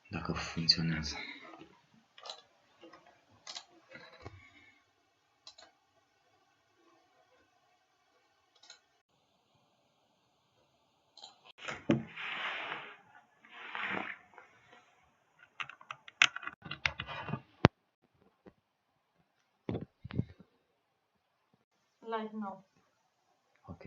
Dacă funcționează. Live now. Ok.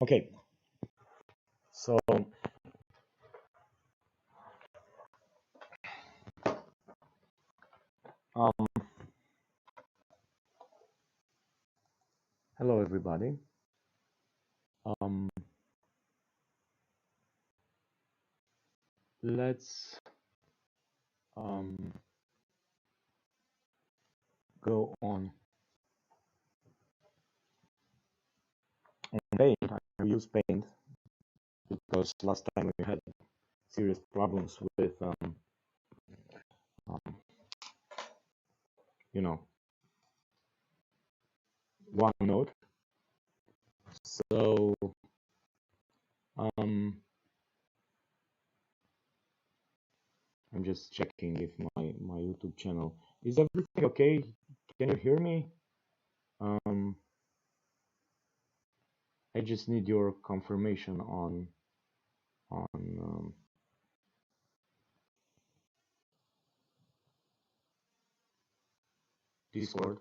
Okay, so hello everybody. Let's go on Paint. I use Paint because last time we had serious problems with you know, OneNote. So I'm just checking if my YouTube channel is everything okay. Can you hear me? I just need your confirmation on Discord.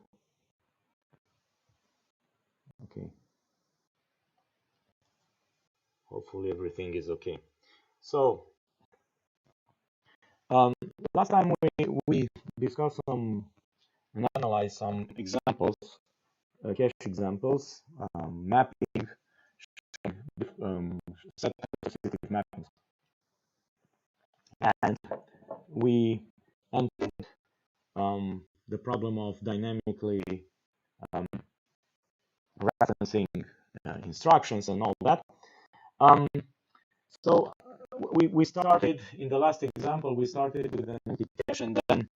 Okay. Hopefully everything is okay. So last time we discussed some and analyzed some examples, cache examples, mapping, set specific mappings, and we entered the problem of dynamically referencing instructions and all that. So we started in the last example. We started with an empty cache, and then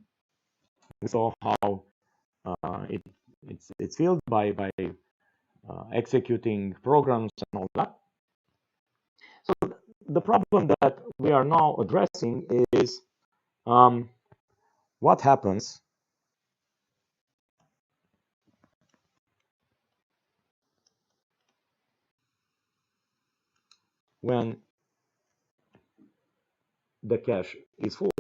we saw how it's filled by executing programs and all that. So the problem that we are now addressing is what happens when the cache is full.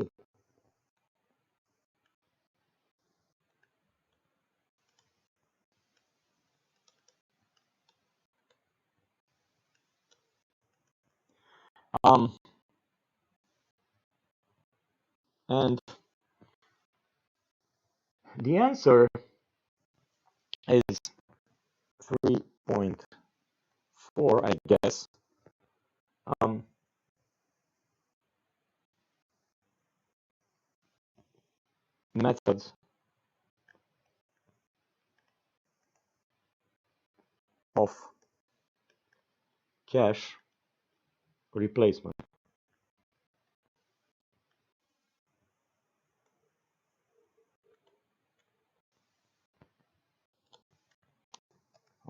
And the answer is 3.4, I guess. Methods of cache replacement.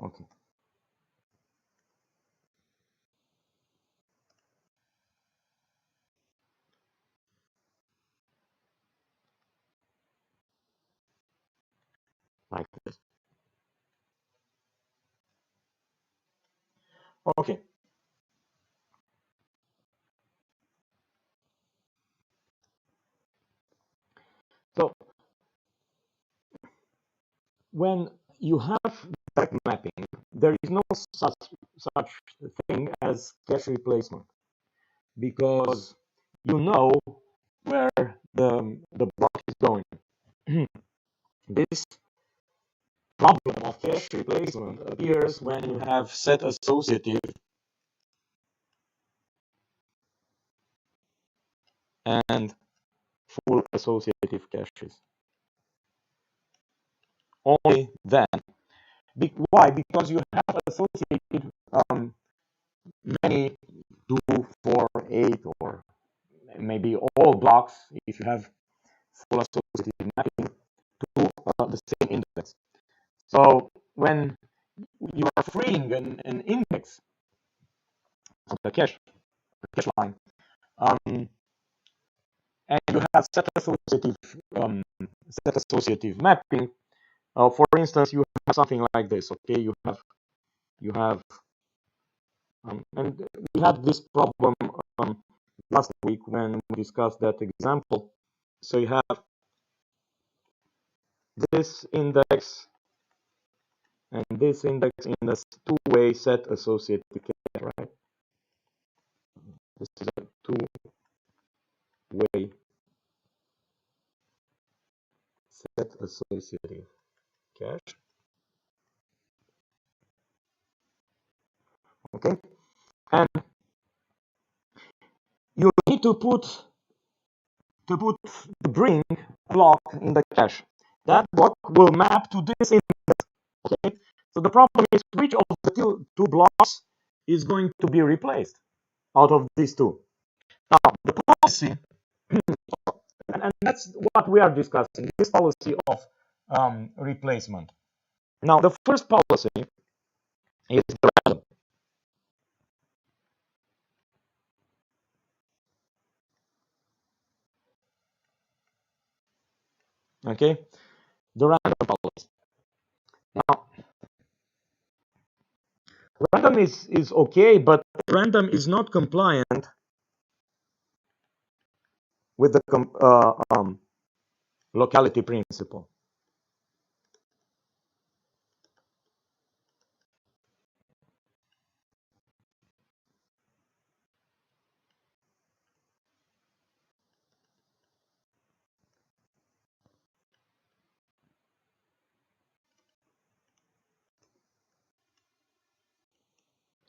Okay. Like this. Okay. when you have direct mapping, there is no such thing as cache replacement, because you know where the block is going. This problem of cache replacement appears when you have set associative and full associative caches. Only then. Why? Because you have associated many 2, 4, 8, or maybe all blocks if you have full associative mapping to the same index. So when you are freeing an index of the cache line, and you have set associative mapping, for instance, you have something like this. Okay, you have and we had this problem last week when we discussed that example. So you have this index and this index in a two-way set associative cache, right? This is a two-way set associative cache. Okay, and you need to put the bring block in the cache. That block will map to this index. Okay, so the problem is which of the two blocks is going to be replaced out of these two. Now the policy, and that's what we are discussing, this policy of replacement. Now the first policy is the random. Okay, the random policy. Now random is okay, but random is not compliant with the locality principle.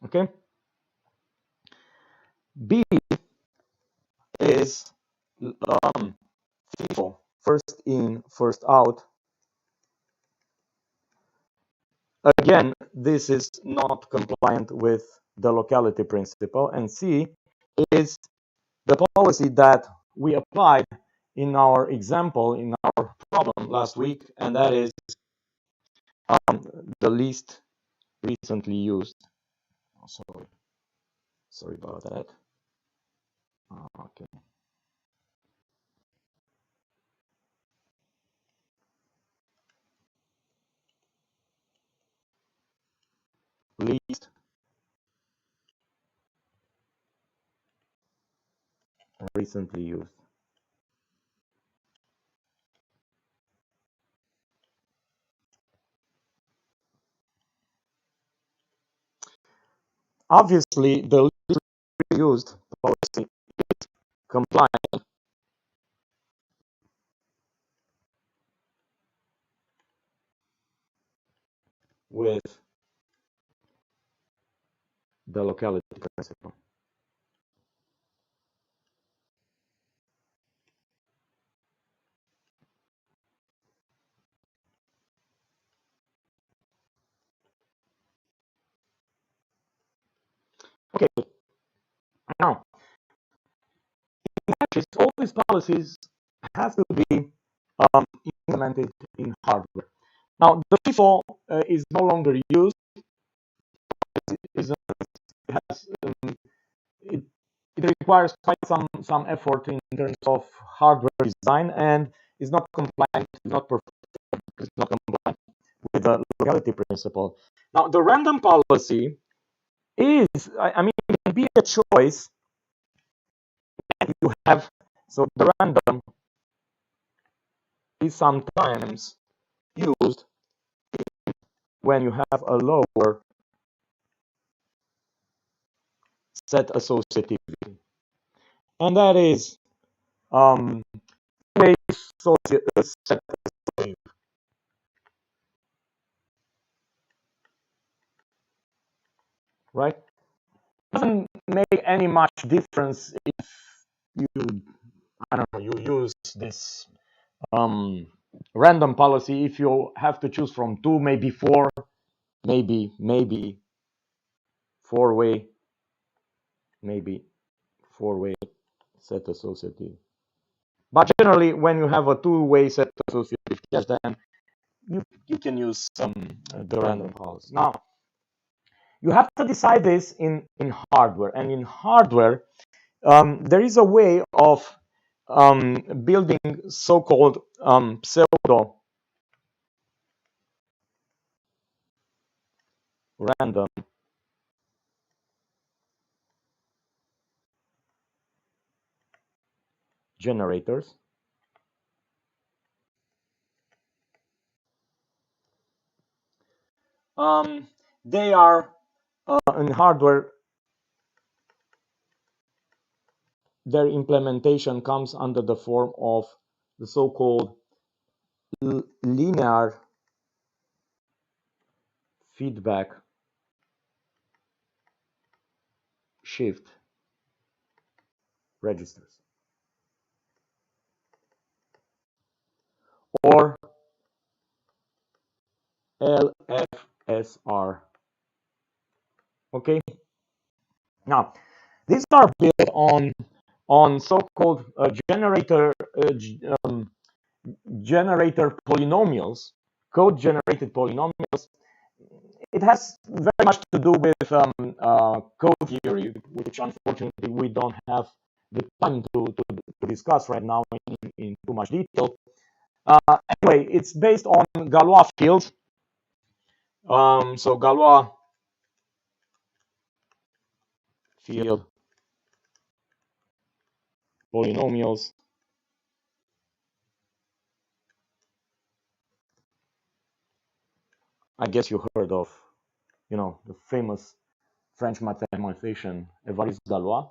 Okay, B is FIFO, first in, first out. Again, this is not compliant with the locality principle. And C is the policy that we applied in our example, in our problem last week, and that is the least recently used. Oh, sorry about that. Okay. Least recently used. Obviously, the least used policy is compliant with the locality principle. Okay, now, in practice, all these policies have to be implemented in hardware. Now, the FIFO is no longer used. It requires quite some effort in terms of hardware design, and is not compliant, is not perfect, is not compliant with the locality principle. Now, the random policy is, I mean, it can be a choice that you have. So the random is sometimes used when you have a lower set associativity, and that is a set associative, right? Doesn't make any much difference if you, I don't know, you use this random policy. If you have to choose from two, maybe four, maybe four-way, maybe four-way set associative. But generally, when you have a two-way set associative cache, then you can use the random policy. Now, you have to decide this in hardware, and in hardware, there is a way of building so-called pseudo random generators. They are in hardware, their implementation comes under the form of the so-called linear feedback shift registers, or LFSR. Okay. Now, these are built on so-called generator polynomials, code-generated polynomials. It has very much to do with code theory, which unfortunately we don't have the time to discuss right now in too much detail. Anyway, it's based on Galois fields. So Galois field polynomials. I guess you heard of, the famous French mathematician Évariste Galois,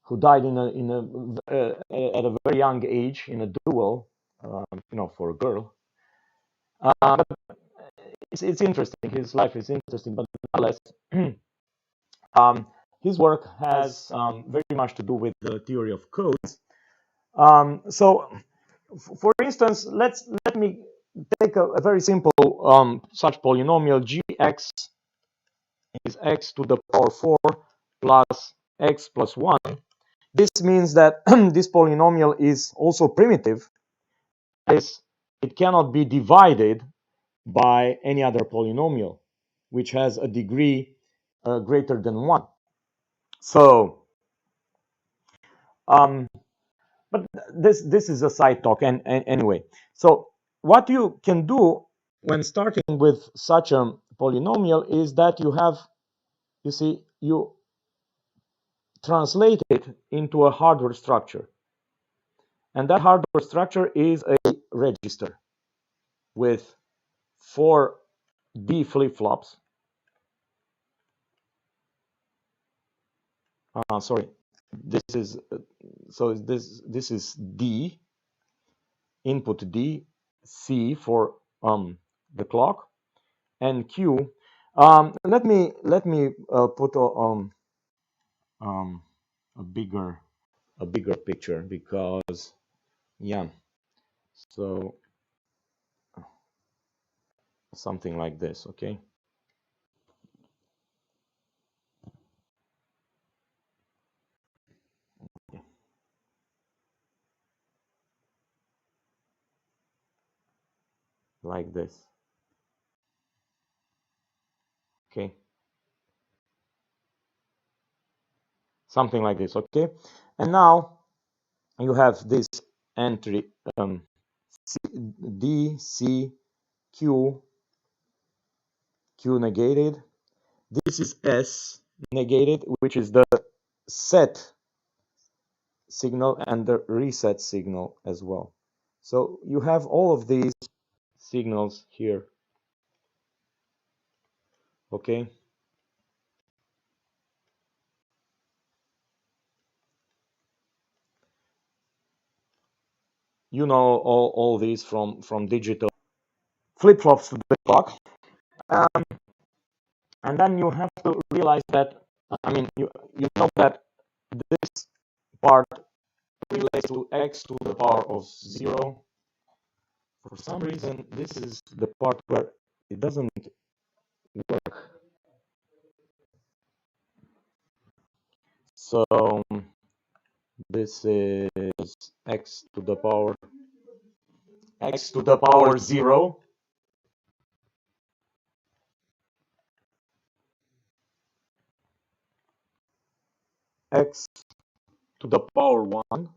who died at a very young age in a duel, for a girl. But it's interesting. His life is interesting, but nonetheless, his work has very much to do with the theory of codes. So, for instance, let me take a very simple such polynomial. Gx is x to the power 4 plus x plus 1. This means that this polynomial is also primitive. It cannot be divided by any other polynomial, which has a degree greater than 1. So, but this is a side talk, and anyway. So, what you can do when starting with such a polynomial is that you translate it into a hardware structure. And that hardware structure is a register with 4 D flip-flops. Sorry, this is this is D, input D, C for the clock, and Q. Let me put a bigger picture, because so something like this, okay? Like this, okay? Something like this, okay? And now you have this entry D, C, Q negated. This is S negated, which is the set signal and the reset signal as well. So you have all of these signals here Okay. You know all these from digital flip-flops to the clock. And then you have to realize that, I mean, you know that this part relates to x to the power of 0. For some reason, this is the part where it doesn't work. So this is x to the power 0, x to the power 1,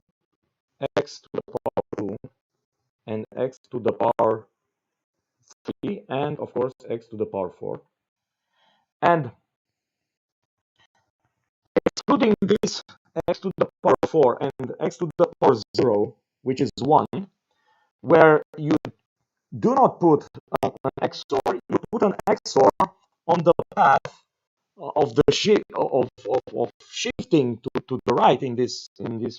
x to the power 2, and x to the power 3, and of course x to the power 4. And excluding this x to the power 4 and x to the power 0, which is 1, where you do not put an XOR, you put an XOR on the path of the of shifting to the right in this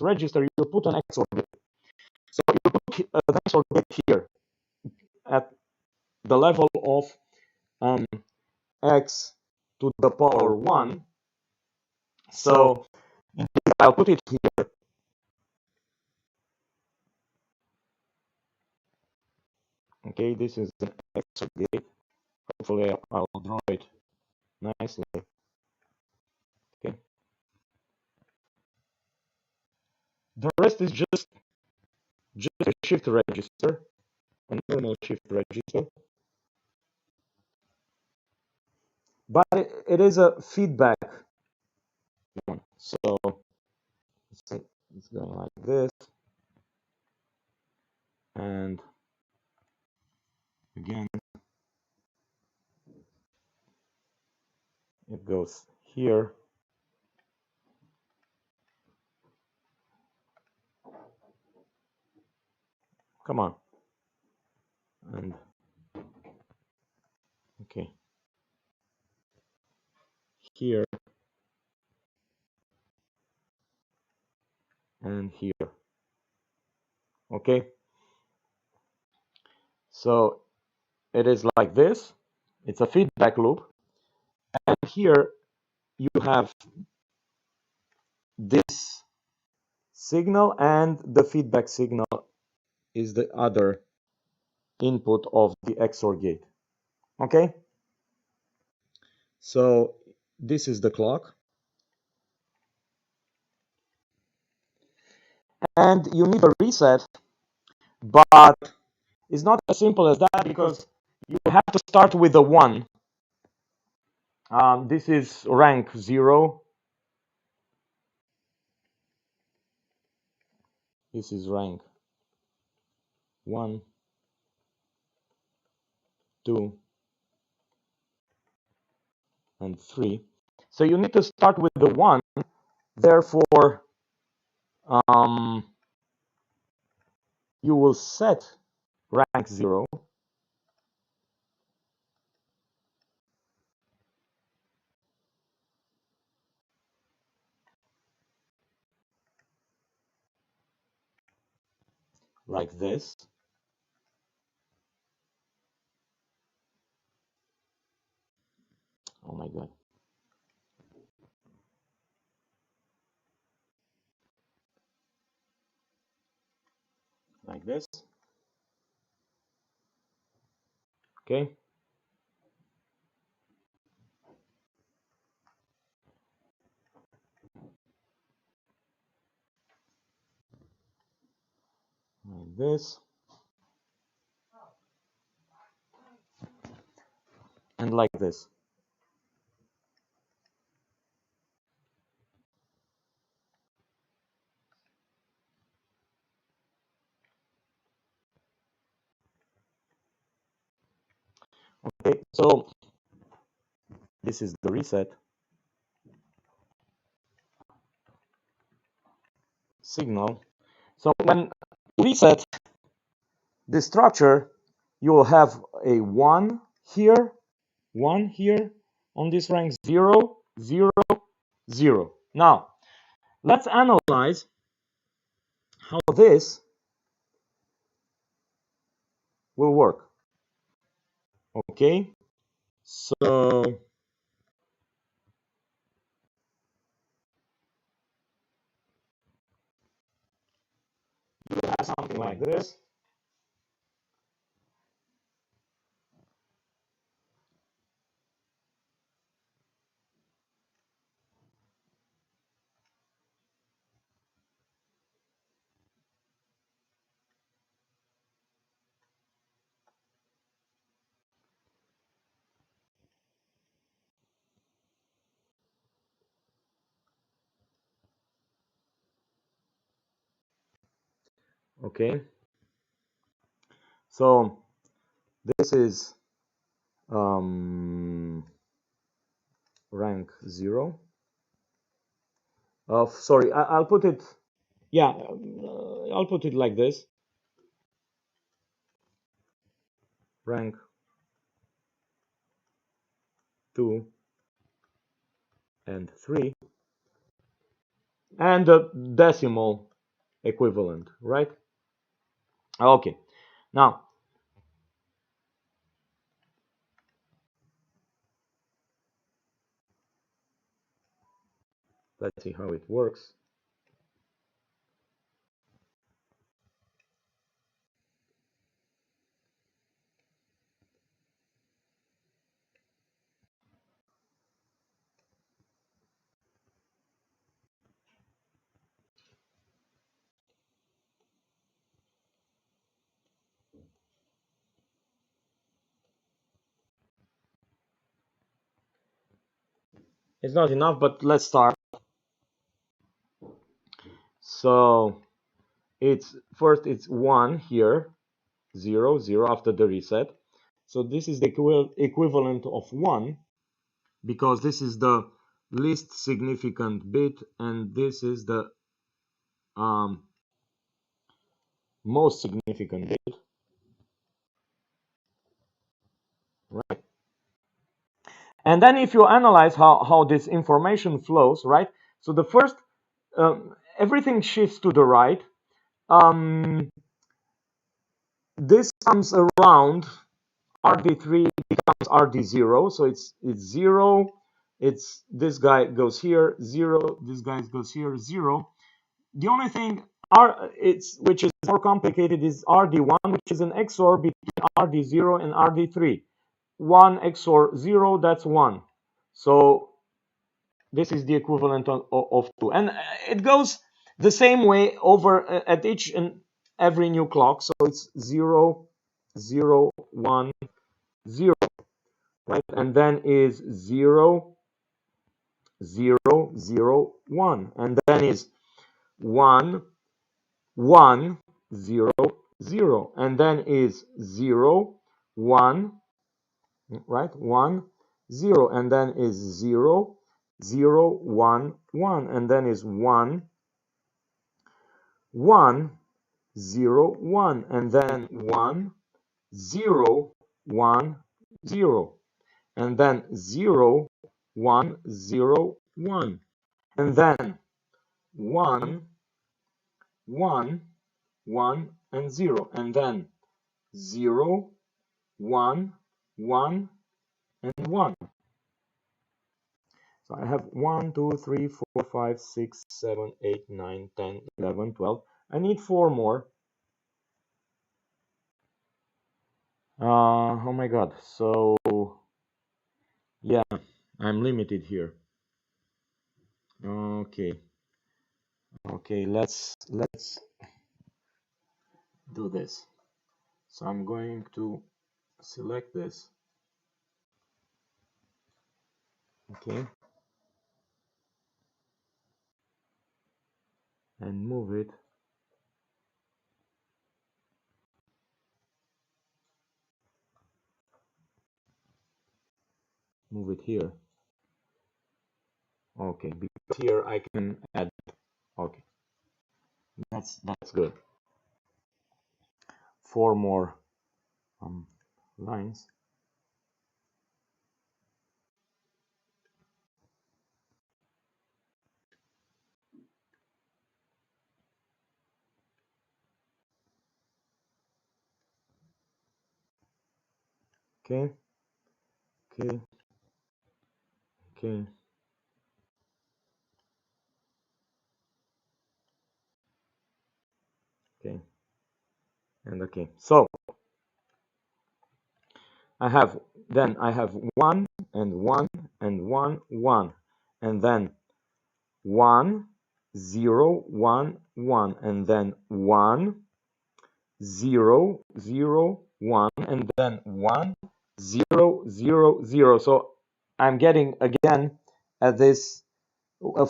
register. You put an XOR gate. So you put an XOR gate here at the level of x to the power 1. So I'll put it here. Okay, this is the XOR gate. Hopefully I'll draw it nicely. Okay. The rest is just a shift register, a normal shift register. But it is a feedback one. So it's going like this. And again, it goes here. Come on. And okay. Here and here. Okay. So it is like this. It's a feedback loop. And here you have this signal, and the feedback signal is the other input of the XOR gate. Okay? So this is the clock. And you need a reset, but it's not as simple as that, because you have to start with a 1. This is rank 0. This is rank 1, 2, and 3. So you need to start with the 1. Therefore, you will set rank 0. Like this. Oh my God. Like this. Okay. Like this. And like this. Okay, so this is the reset signal. So when you reset the structure, you will have a 1 here, on this rank? 0, 0, 0. Now, let's analyze how this will work. Okay, so you have something like this. Okay, so this is rank 0. Sorry, I'll put it, yeah, I'll put it like this. Rank 2 and 3, and the decimal equivalent, right? Okay, now let's see how it works. It's not enough, but let's start. So it's first, it's 1 here, 0, 0 after the reset. So this is the equivalent of 1, because this is the least significant bit, and this is the most significant bit, right? And then if you analyze how this information flows, right? So the first, everything shifts to the right. This comes around, RD3 becomes RD0, so it's 0, it's this guy goes here, 0, this guy goes here, 0. The only thing which is more complicated is RD1, which is an XOR between RD0 and RD3. 1 XOR 0, that's 1. So this is the equivalent of 2. And it goes the same way over at each and every new clock. So it's 0, 0, 1, 0, right? And then is 0, 0, 0, 1. And then is 1, 1, 0, 0. And then is 0, 1, right? 1, 0. And then is 0, 0, 1, 1. And then is 1, 1, 0, 1. And then 1, 0, 1, 0. And then 0, 1, 0, 1. And then 1, 1, 1, and 0. And then 0, 1, 1, and 1. So I have 1, 2, 3, 4, 5, 6, 7, 8, 9, 10, 11, 12. I need 4 more. Oh my god. So yeah, I'm limited here. Okay. Okay, let's do this. So I'm going to select this. Okay. And move it. Move it here. Okay, because here I can add. Okay, that's good. 4 more lines. Okay. Okay. Okay. Okay. And okay. So I have 1 and 1 and 1 1 and then 1 0 1 1 and then 1 0 0 1 and then 1 0 0 0. So I'm getting again at this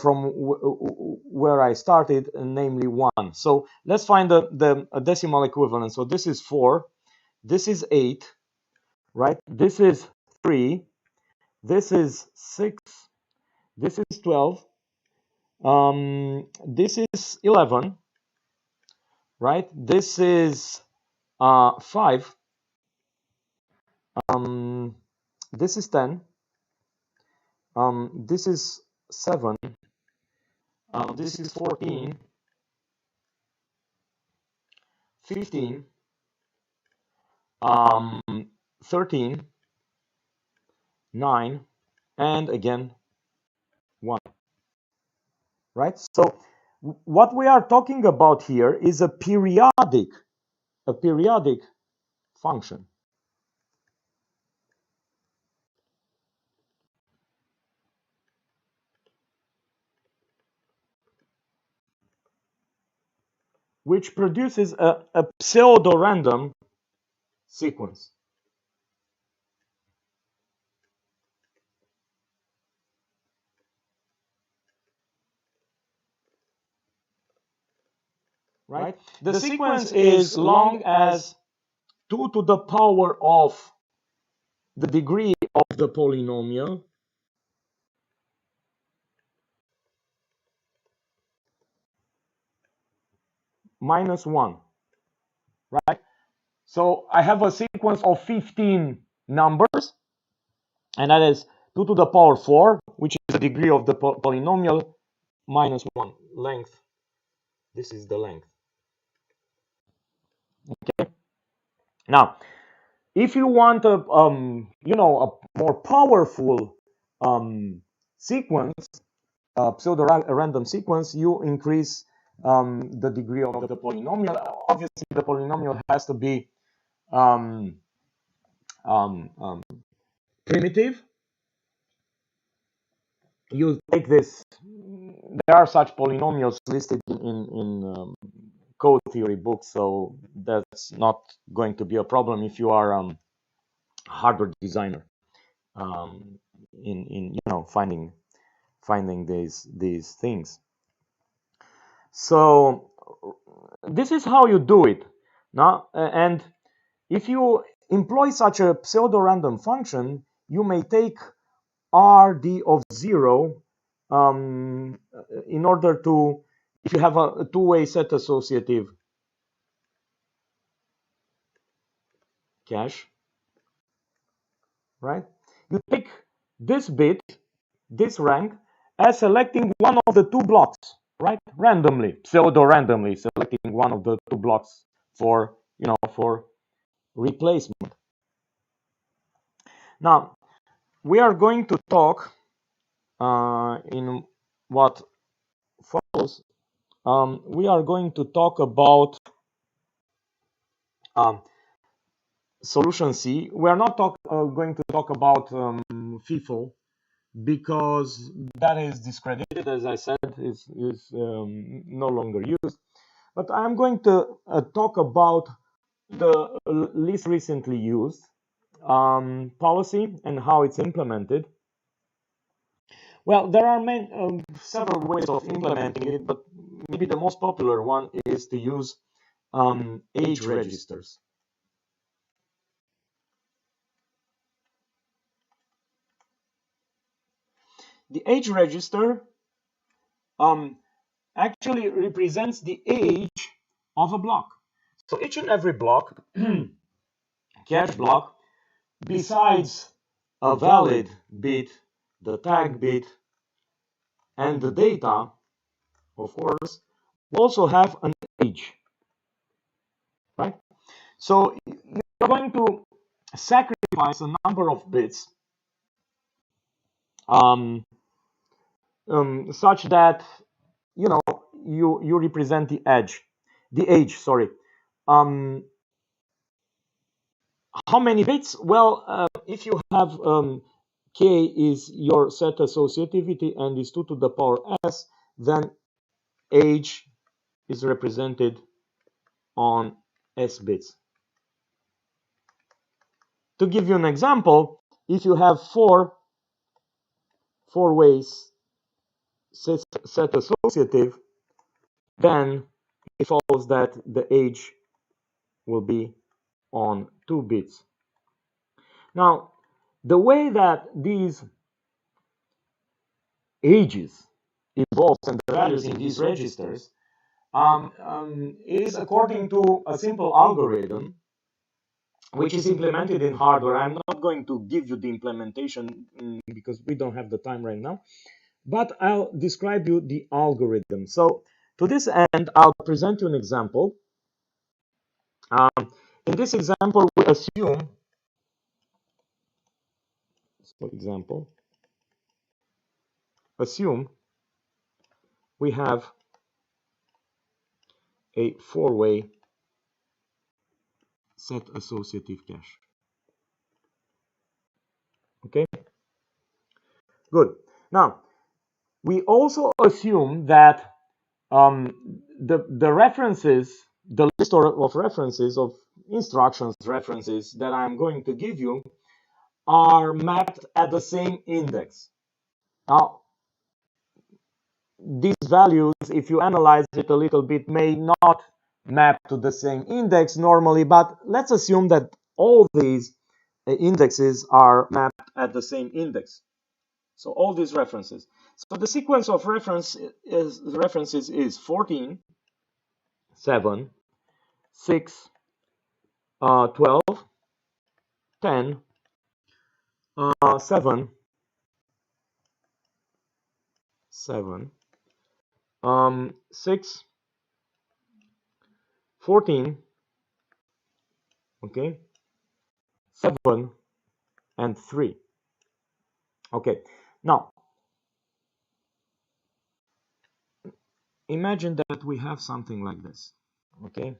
from where I started, namely 1. So let's find the decimal equivalent. So this is 4, this is 8, right? This is 3, this is 6, this is 12, this is 11, right? This is 5, this is 10, this is 7, this is 14, 15, 13, 9, and again 1, right? So what we are talking about here is a periodic function. Which produces a pseudo-random sequence. Right? The sequence is long as 2 to the power of the degree of the polynomial minus 1, right? So I have a sequence of 15 numbers, and that is 2 to the power 4, which is the degree of the polynomial, minus 1 length. This is the length. Okay. Now, if you want a a more powerful sequence, pseudo-random sequence, you increase the degree of the polynomial. Obviously, the polynomial has to be primitive. You take this. There are such polynomials listed in code theory books, so that's not going to be a problem if you are a hardware designer in finding these things. So this is how you do it now, and if you employ such a pseudo-random function, you may take rd of 0 in order to, if you have a two-way set associative cache, right? You take this bit, this rank, as selecting one of the two blocks, right? Randomly, pseudo-randomly selecting one of the two blocks for, for replacement. Now, we are going to talk in what follows. We are going to talk about solution C. We are not going to talk about FIFO because that is discredited, as I said, is no longer used. But I'm going to talk about the least recently used policy and how it's implemented. Well, there are several ways of implementing it, but maybe the most popular one is to use age registers. The age register actually represents the age of a block. So each and every block, cache block, besides a valid bit, the tag bit, and the data, of course, also have an age, right? So you're going to sacrifice a number of bits such that you represent the age. Sorry. How many bits? Well, if you have k is your set associativity and is 2 to the power s, then age is represented on s bits. To give you an example, if you have four ways set associative, then it follows that the age will be on 2 bits. Now, the way that these ages evolves and the values in these registers is according to a simple algorithm which is implemented in hardware. I'm not going to give you the implementation because we don't have the time right now, but I'll describe you the algorithm. So to this end, I'll present you an example. In this example, we assume, for example, we have a 4-way set associative cache. Okay, good. Now, we also assume that the references, the list of references, of instructions references that I'm going to give you are mapped at the same index. Now, these values, if you analyze it a little bit, may not map to the same index normally, but let's assume that all these indexes are mapped at the same index. So all these references. So the sequence of references is 14, 7, 6, 12, 10, 7, 6, 14, okay, 7, and 3. Okay, now imagine that we have something like this. Okay,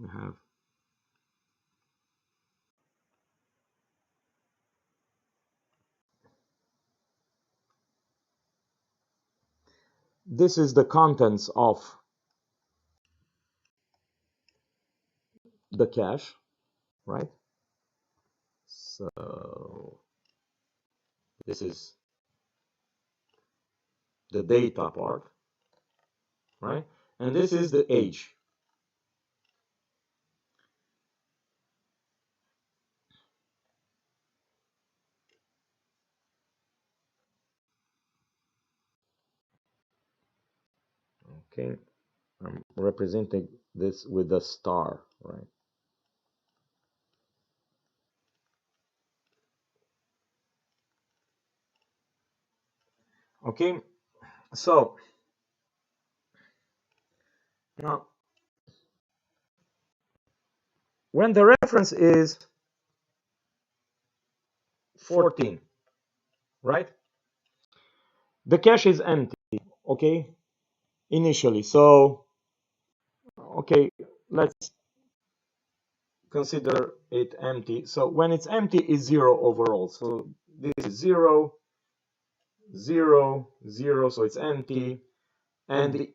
we have this is the contents of the cache, right? So this is the data part, right? And this is the age. Okay, I'm representing this with a star, right? Okay, so now when the reference is 14, right? The cache is empty, okay, initially. So, okay, let's consider it empty. So when it's empty, it's 0 overall. So this is 0, 0, 0, so it's empty. And the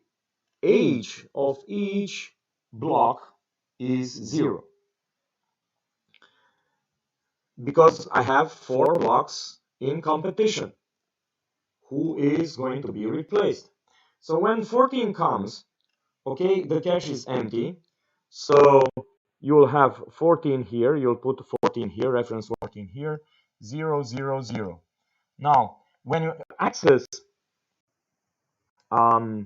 age of each block is 0. Because I have 4 blocks in competition. Who is going to be replaced? So when 14 comes, okay, the cache is empty. So you'll have 14 here. You'll put 14 here, reference 14 here, 0, 0, 0. Now, when you access a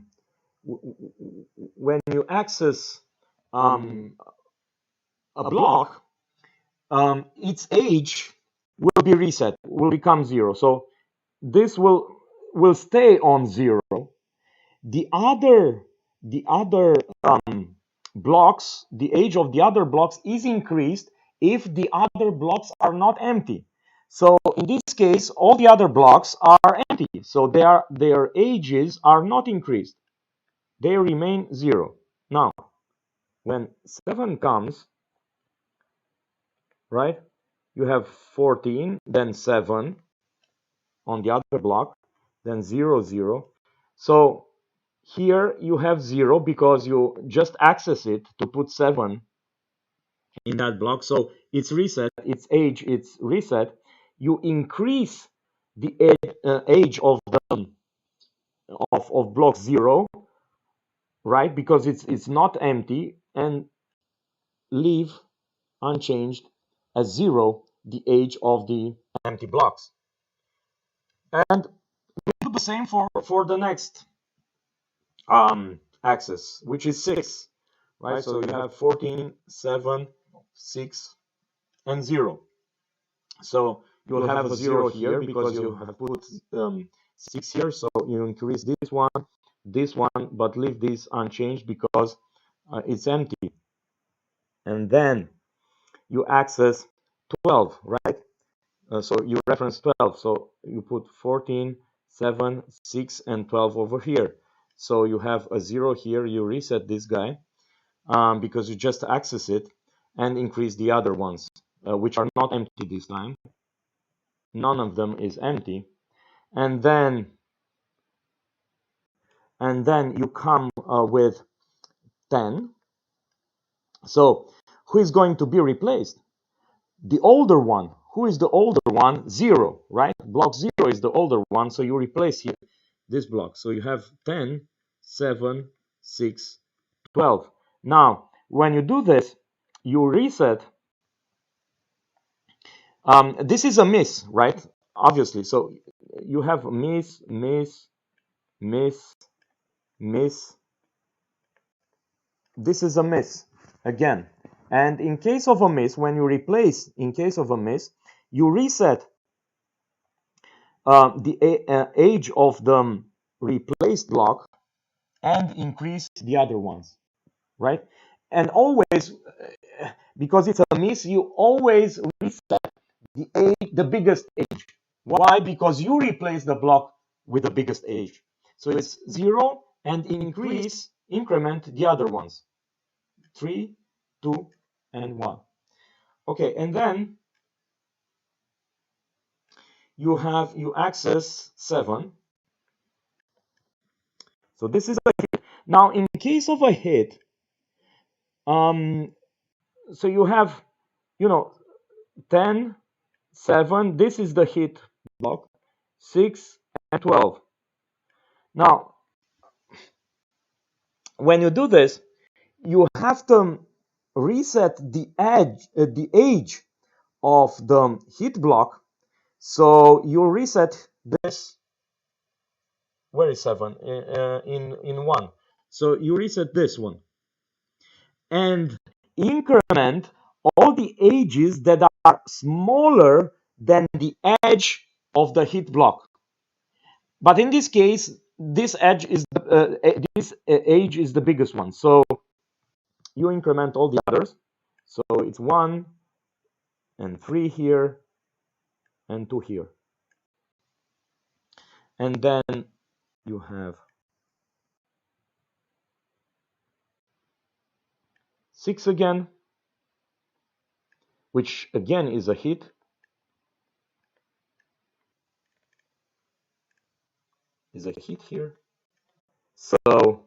block, its age will be reset, will become 0. So this will stay on 0. The other blocks, the age of the other blocks is increased if the other blocks are not empty. So in this case, all the other blocks are empty, so their ages are not increased. They remain 0. Now, when 7 comes, right, you have 14, then 7 on the other block, then 0, 0. So here you have 0 because you just access it to put 7 in that block. So it's reset, its age, it's reset. You increase the age of the of block 0, right, because it's not empty, and leave unchanged as 0 the age of the empty blocks. And we do the same for the next axis, which is 6, right? So you have 14, 7, 6, and 0. So you'll have a 0 here because you have put 6 here. So you increase this one, but leave this unchanged because it's empty. And then you access 12, right? So you reference 12. So you put 14, 7, 6, and 12 over here. So you have a 0 here. You reset this guy because you just access it and increase the other ones, which are not empty this time. None of them is empty. And then you come with 10. So who is going to be replaced? The older one. Who is the older one? 0, right? Block 0 is the older one, so you replace here this block. So you have 10, 7, 6, 12. Now, when you do this, you reset. This is a miss, right? Obviously. So you have miss, miss, miss, miss. This is a miss again. And in case of a miss, when you replace, in case of a miss, you reset the age of the replaced block and increase the other ones, right? And always, because it's a miss, you always reset the biggest age. Why? Because you replace the block with the biggest age. So it's 0 and increment the other ones. 3, 2, and 1. Okay, and then you access 7. So this is a hit. Now, in case of a hit, so you have, 10, 7. This is the hit block. 6 and 12. Now, when you do this, you have to reset the age of the hit block. So you reset this. Where is 7? In 1. So you reset this one and increment all the ages that are smaller than the edge of the hit block. But in this case, this age is the biggest one. So you increment all the others. So it's 1 and 3 here and 2 here. And then you have 6 again, which again is a hit. Is a hit here. So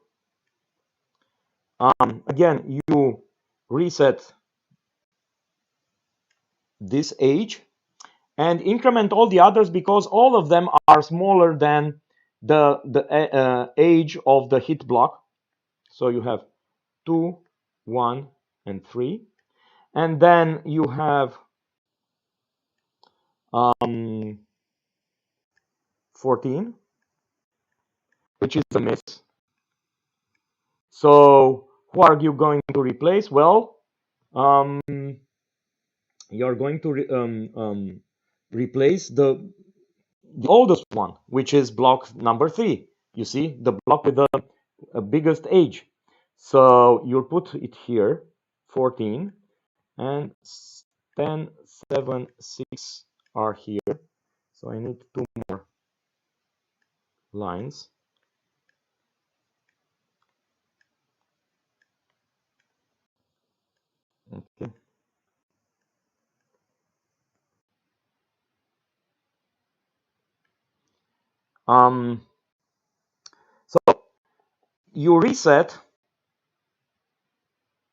again, you reset this age and increment all the others because all of them are smaller than the age of the hit block. So you have 2, 1, and 3. And then you have 14, which is a miss. So who are you going to replace? Well, you're going to replace the oldest one, which is block number 3. You see, the block with the biggest age. So you'll put it here, 14, and 10, 7, 6 are here. So I need 2 more lines. Okay. So you reset.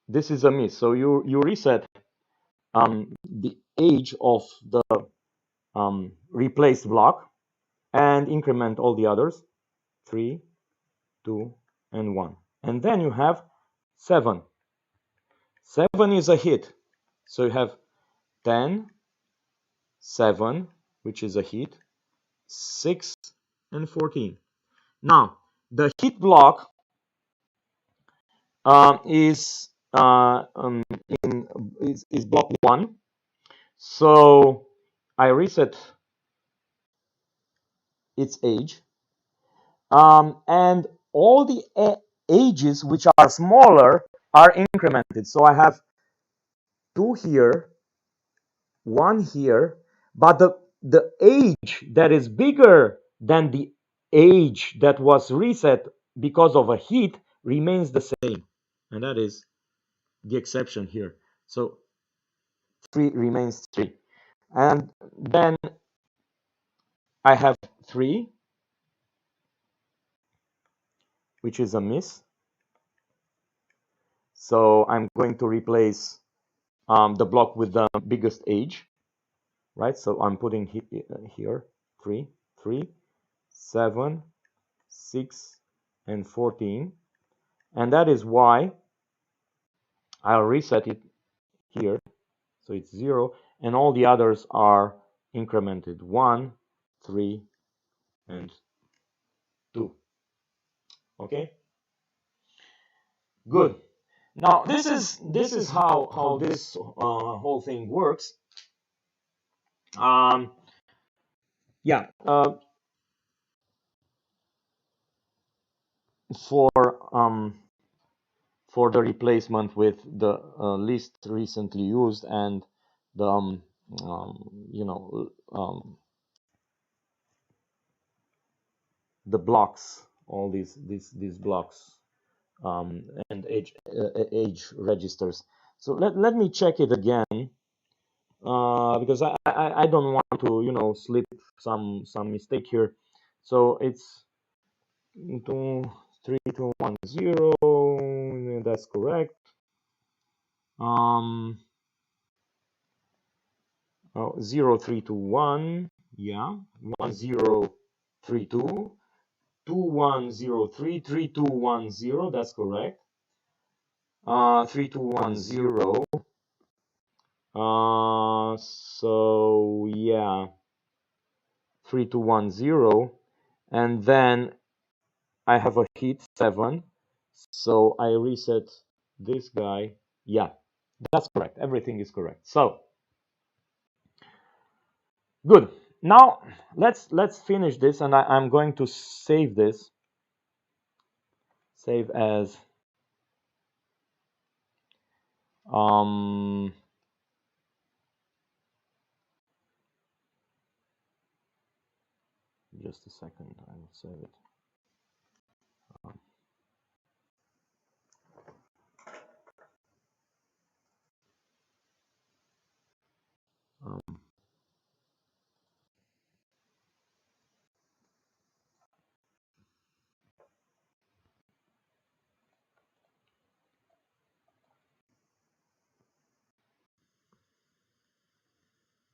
This is a miss. So you reset the age of the replaced block and increment all the others, 3, 2, and 1. And then you have 7. 7 is a hit. So you have 10, 7, which is a hit, 6, and 14. Now, the hit block is block 1. So I reset its age, and all the ages which are smaller are incremented. So I have 2 here, 1 here, but the age that is bigger than the age that was reset because of a hit remains the same, and that is the exception here. So 3 remains 3, and then I have 3, which is a miss. So I'm going to replace the block with the biggest age, right? So I'm putting here 3, 3, 7, 6, and 14, and that is why I'll reset it here. So it's 0, and all the others are incremented, 1, 3, and 2. Okay, good. Now this is how this whole thing works. Yeah, for the replacement with the least recently used and the you know the blocks, all these blocks and age registers. So let me check it again, because I don't want to slip some mistake here. So it's 2, 3, 2, 1, 0. That's correct. 0, 3, 2, 1. Yeah, 1, 0, 3, 2. 2, 1, 0, 3, 3, 2, 1, 0. That's correct. 3, 2, 1, 0. So yeah, 3, 2, 1, 0, and then I have a hit 7. So I reset this guy. Yeah, that's correct. Everything is correct. So good. Now let's finish this, and I'm going to save this. Save as just a second. I will save it.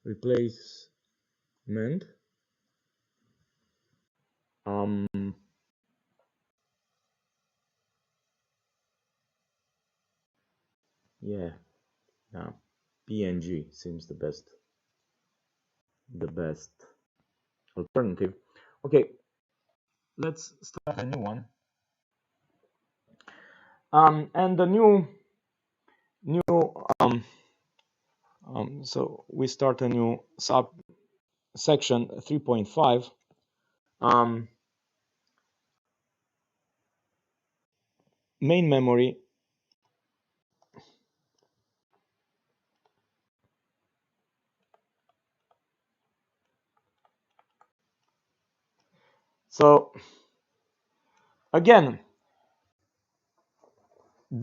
Replacement. Yeah, now PNG seems the best alternative. Okay, let's start a new one. And the new so we start a new section 3.5. Main memory So again,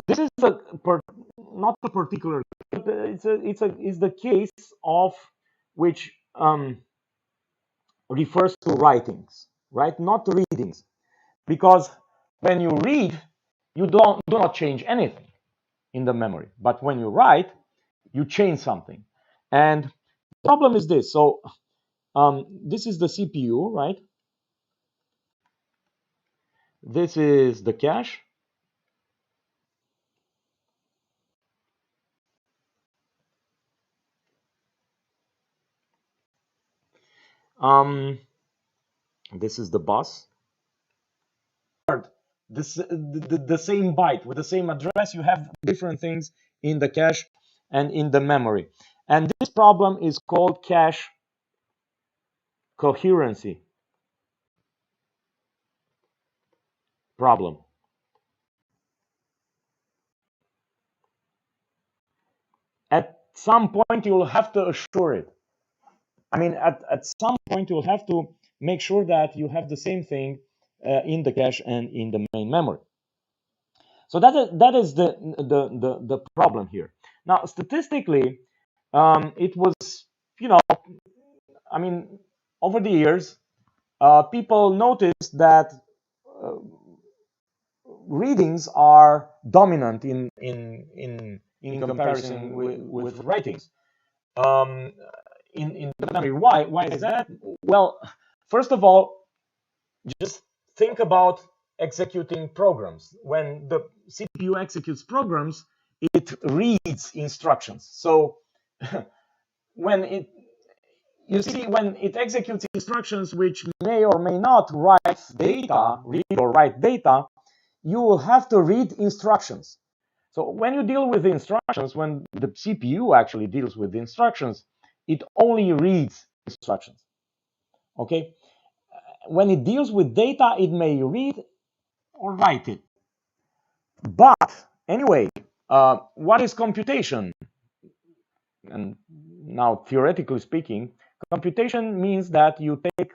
this is not a particular, but it's the case of which refers to writings, right? Not readings, because when you read, you do not change anything in the memory, but when you write, you change something. And the problem is this. So this is the CPU, right? This is the cache. This is the bus. The same byte with the same address, you have different things in the cache and in the memory. And this problem is called cache coherency problem. At some point, you'll have to assure it. I mean, at some point, you'll have to make sure that you have the same thing in the cache and in the main memory. So that is the problem here. Now, statistically, it was, you know, I mean, over the years, people noticed that uh, readings are dominant in comparison with writings. Um, in the memory. Why is that? Well, first of all, just think about executing programs. When the CPU executes programs, it reads instructions. So when when it executes instructions which may or may not write data, read or write data, you will have to read instructions. So when you deal with instructions, when the CPU actually deals with instructions, it only reads instructions. Okay? When it deals with data, it may read or write it. But anyway, what is computation? And now, theoretically speaking, computation means that you take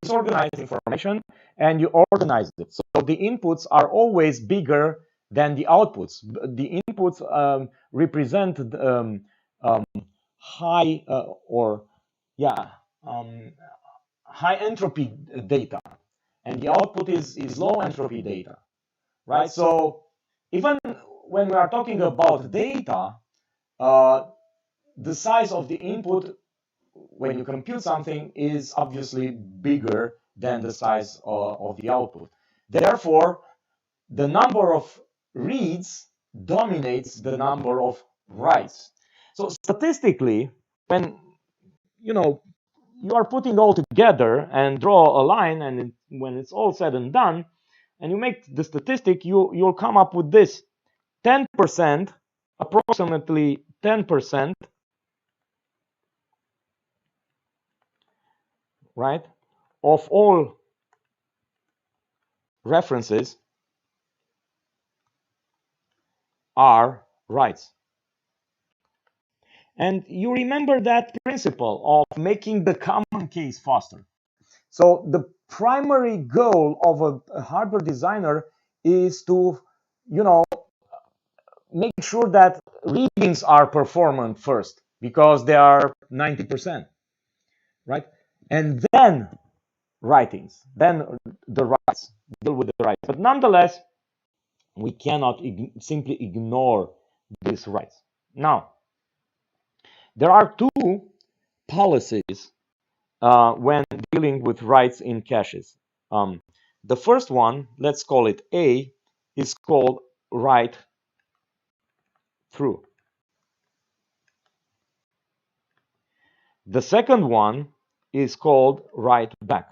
disorganized information and you organize it. So the inputs are always bigger than the outputs. The inputs represent um, high high entropy data, and the output is low entropy data, right? So even when we are talking about data, the size of the input when you compute something is obviously bigger than the size of the output. Therefore, the number of reads dominates the number of writes. So statistically, when you are putting all together and draw a line, and when it's all said and done, and you make the statistic, you'll come up with this: 10%, approximately 10%, right, of all references are writes. And you remember that principle of making the common case faster. So the primary goal of a hardware designer is to, make sure that readings are performant first, because they are 90%, right? And then writings, then the writes, deal with the writes. But nonetheless, we cannot simply ignore these writes. Now, there are two policies when dealing with writes in caches. The first one, let's call it A, is called write through. The second one is called write back.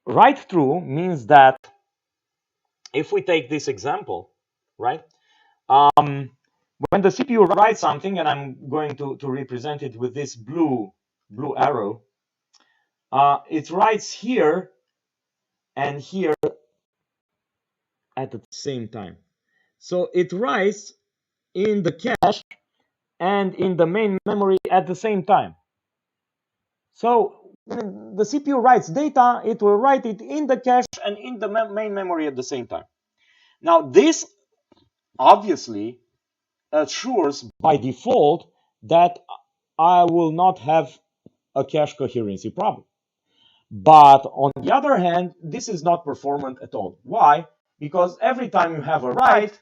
Write through means that if we take this example, right? When the CPU writes something, and I'm going to represent it with this blue arrow, it writes here and here at the same time. So it writes in the cache and in the main memory at the same time. So when the CPU writes data, it will write it in the cache and in the main memory at the same time. Now this obviously assures by default that I will not have a cache coherency problem. But on the other hand, this is not performant at all. Why? Because every time you have a write,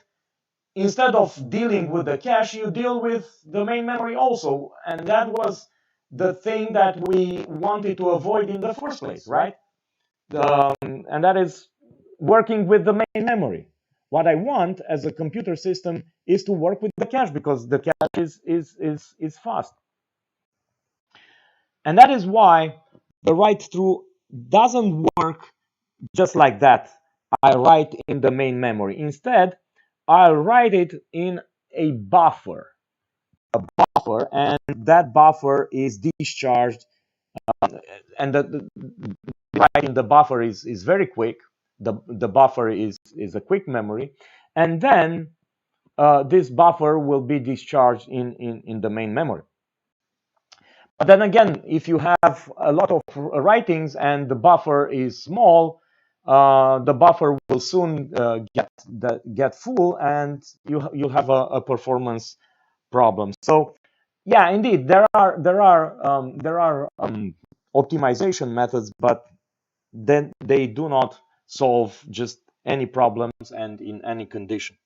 instead of dealing with the cache, you deal with the main memory also. And that was the thing that we wanted to avoid in the first place, right? And that is working with the main memory. What I want as a computer system is to work with the cache because the cache is fast. And that is why the write-through doesn't work just like that. I write in the main memory. Instead, I'll write it in a buffer, and that buffer is discharged, and the write in the buffer is very quick. The buffer is a quick memory, and then this buffer will be discharged in the main memory. But then again, if you have a lot of writings and the buffer is small, the buffer will soon get full, and you'll have a performance problem. So, yeah, indeed, there are optimization methods, but then they do not solve just any problems and in any condition.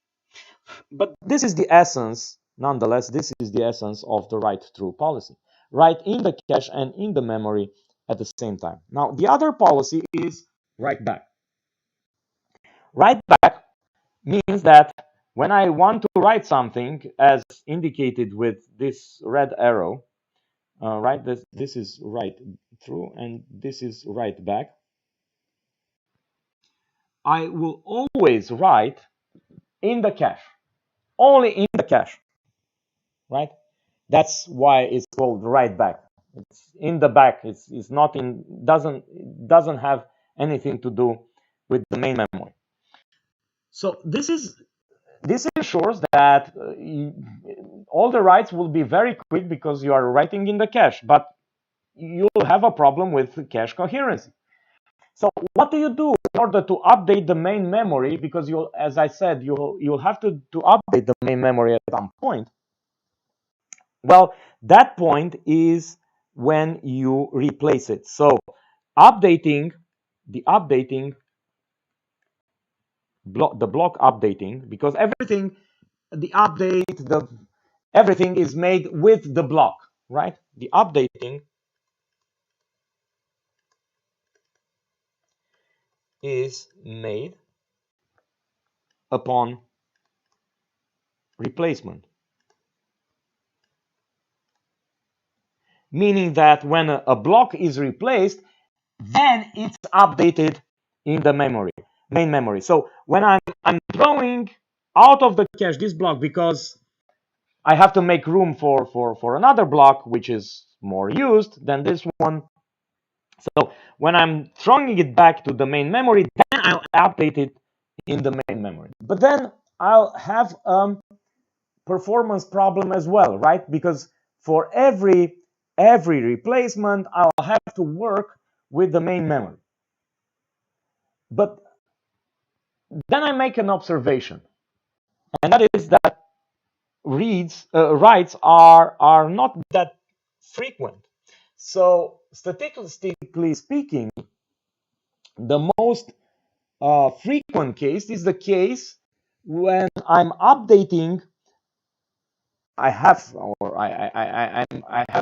But this is the essence, nonetheless, this is the essence of the write-through policy. Write in the cache and in the memory at the same time. Now, the other policy is write back. Write back means that when I want to write something, as indicated with this red arrow, right, this is write through and this is write back, I will always write in the cache, only in the cache, right? That's why it's called write back. It's in the back. It's not in, doesn't have anything to do with the main memory. So this ensures that all the writes will be very quick because you are writing in the cache, but you'll have a problem with cache coherency. So what do you do in order to update the main memory? Because you'll, as I said, you'll have to update the main memory at some point. Well, that point is when you replace it. So updating, the block updating, because everything, the update, everything is made with the block, right? The updating is made upon replacement. Meaning that when a block is replaced, then it's updated in the main memory. So when I'm throwing out of the cache this block because I have to make room for another block which is more used than this one. So when I'm throwing it back to the main memory, then I'll update it in the main memory. But then I'll have a performance problem as well, right? Because for every replacement, I'll have to work with the main memory. But then I make an observation, and that is that writes are not that frequent. So statistically speaking, the most frequent case is the case when I'm updating. I have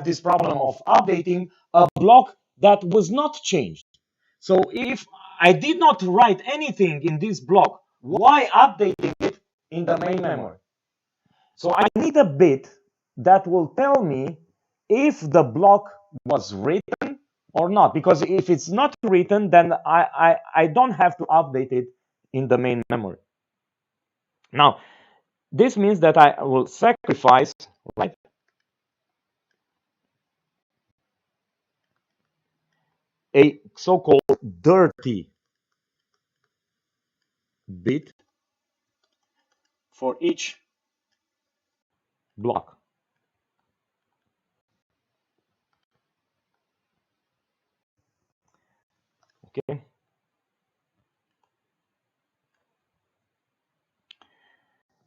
this problem of updating a block that was not changed. So if I did not write anything in this block, why updating it in the main memory? So I need a bit that will tell me if the block was written or not. Because if it's not written, then I don't have to update it in the main memory. Now, this means that I will sacrifice, right, a so-called dirty bit for each block. Okay.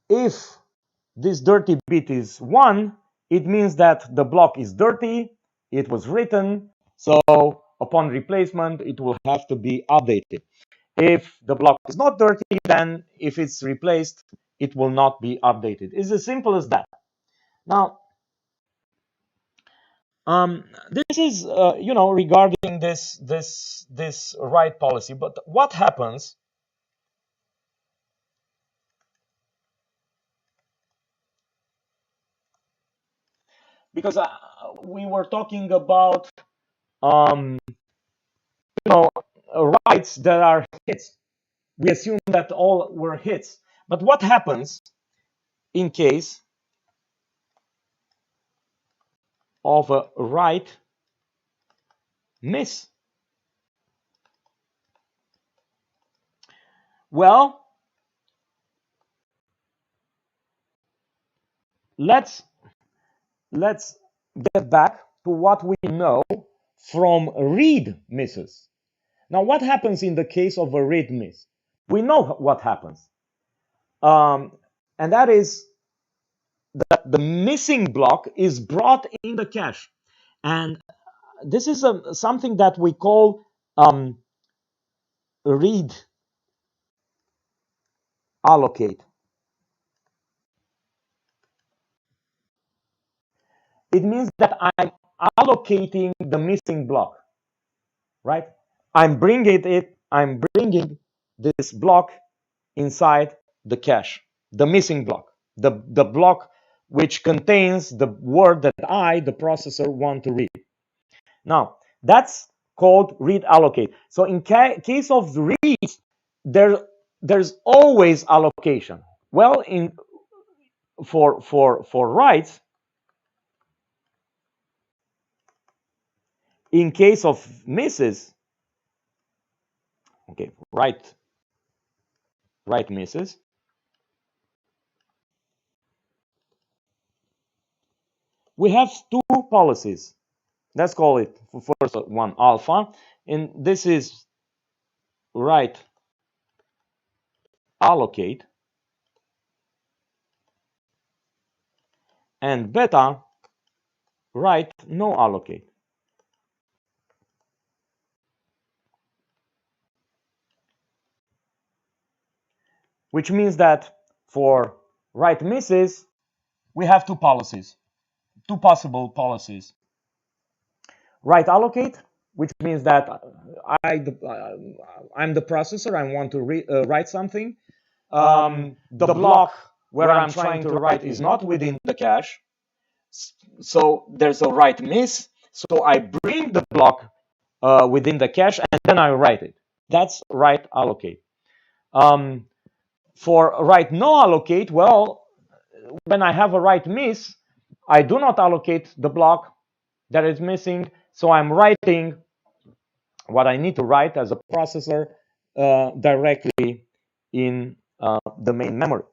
If this dirty bit is 1, it means that the block is dirty, it was written, so upon replacement, it will have to be updated. If the block is not dirty, then if it's replaced, it will not be updated. It's as simple as that. Now, this is, regarding this write policy. But what happens? Because we were talking about, writes that are hits. We assume that all were hits. But what happens in case of a write miss? Well, let's get back to what we know from read misses. Now, what happens in the case of a read miss? We know what happens. And that is that the missing block is brought in the cache. And this is something that we call read allocate. It means that I'm allocating the missing block, right? I'm bringing this block inside the cache, the missing block, the block which contains the word that I, the processor, want to read. Now, that's called read allocate. So in case of reads, there's always allocation. Well, for writes, in case of misses, okay, write misses, we have two policies. Let's call it first one alpha, and this is write allocate, and beta write no allocate. Which means that for write misses, we have two policies, two possible policies. Write allocate, which means that I'm the processor, I want to write something. The block where I'm trying to write is not within the cache, so there's a write miss, so I bring the block within the cache and then I write it. That's write allocate. For write no allocate, well, when I have a write miss, I do not allocate the block that is missing, so I'm writing what I need to write as a processor directly in the main memory.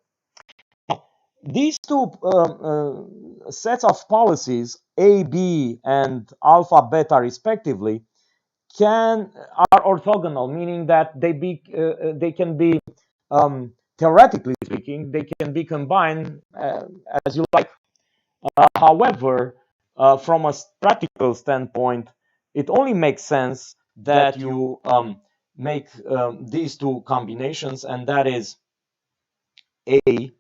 These two sets of policies, A, B, and alpha, beta, respectively, are orthogonal, meaning that they can be, theoretically speaking, they can be combined as you like. However, from a practical standpoint, it only makes sense that you make these two combinations, and that is A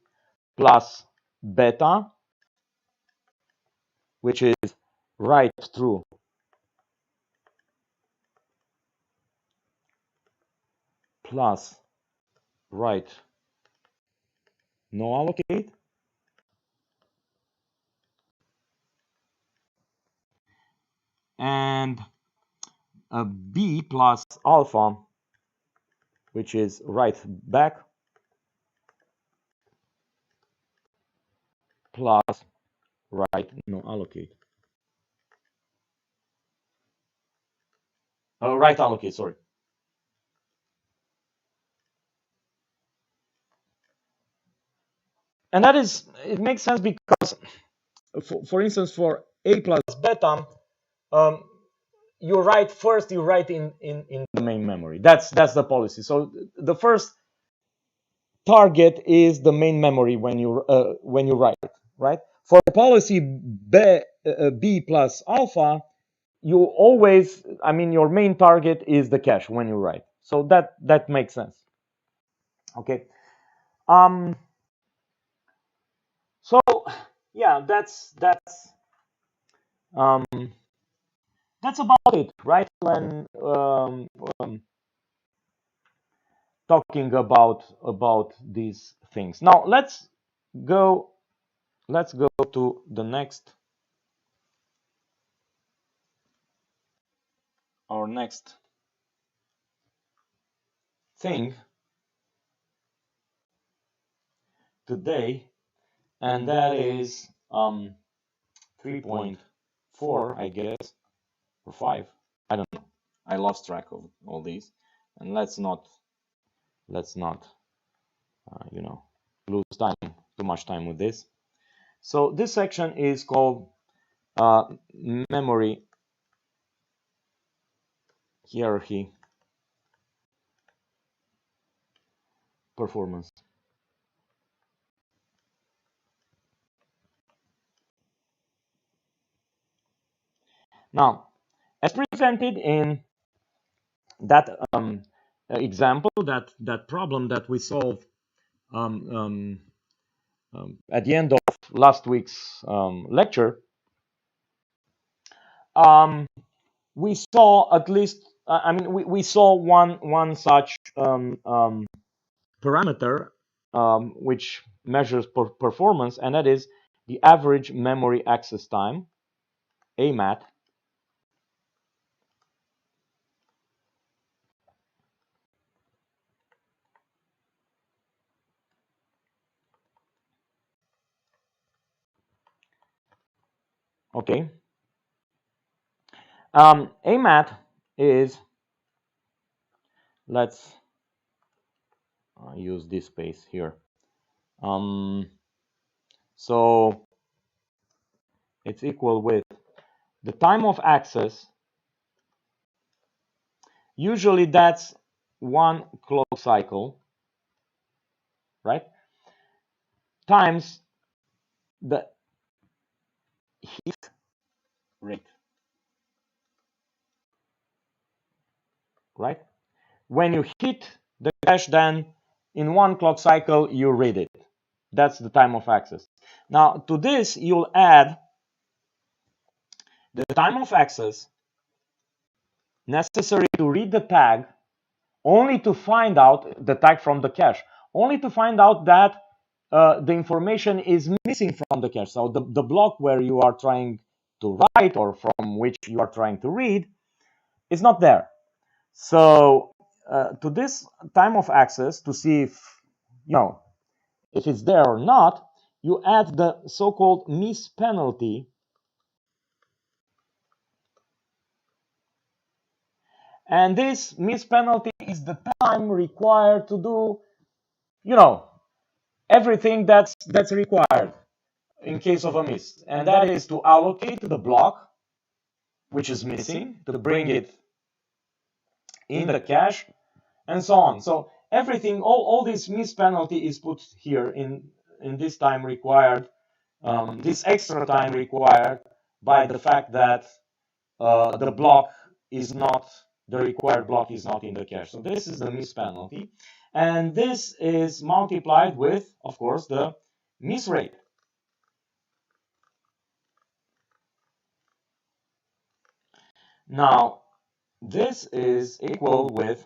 plus beta, which is write true, plus write no allocate, and a B plus alpha, which is write back, plus write no allocate. Write allocate, sorry. And that is, it makes sense because, for instance, for A plus beta, you write first, you write in the main memory. That's the policy. So the first target is the main memory when you write, right? For policy B plus alpha, you always, I mean, your main target is the cache when you write. So that makes sense. Okay. So yeah, um, that's about it, right? When talking about these things. Now go let's go to the next our next thing today, and that is 3.4, I guess, or 5. I don't know. I lost track of all these, and let's not you know, lose too much time with this. So this section is called memory hierarchy performance. Now, as presented in that example, that problem that we solved at the end of last week's lecture, we saw at least, I mean, we saw one such parameter which measures performance, and that is the average memory access time, AMAT. Okay. AMAT is, let's use this space here. So it's equal with the time of access. Usually that's 1 clock cycle, right? Times the hit rate, right? When you hit the cache, then in 1 clock cycle you read it. That's the time of access. Now to this you'll add the time of access necessary to read the tag, only to find out the tag from the cache, only to find out that the information is missing from the cache. So the block where you are trying to write or from which you are trying to read is not there. So to this time of access, to see if, you know, if it's there or not, you add the so-called miss penalty. And this miss penalty is the time required to do, you know, everything that's required in case of a miss. And that is to allocate the block which is missing, to bring it in the cache, and so on. So everything, all this miss penalty is put here in this time required, this extra time required by the fact that the block is not, the required block is not in the cache. So this is the miss penalty, and this is multiplied with, of course, the miss rate. Now this is equal with,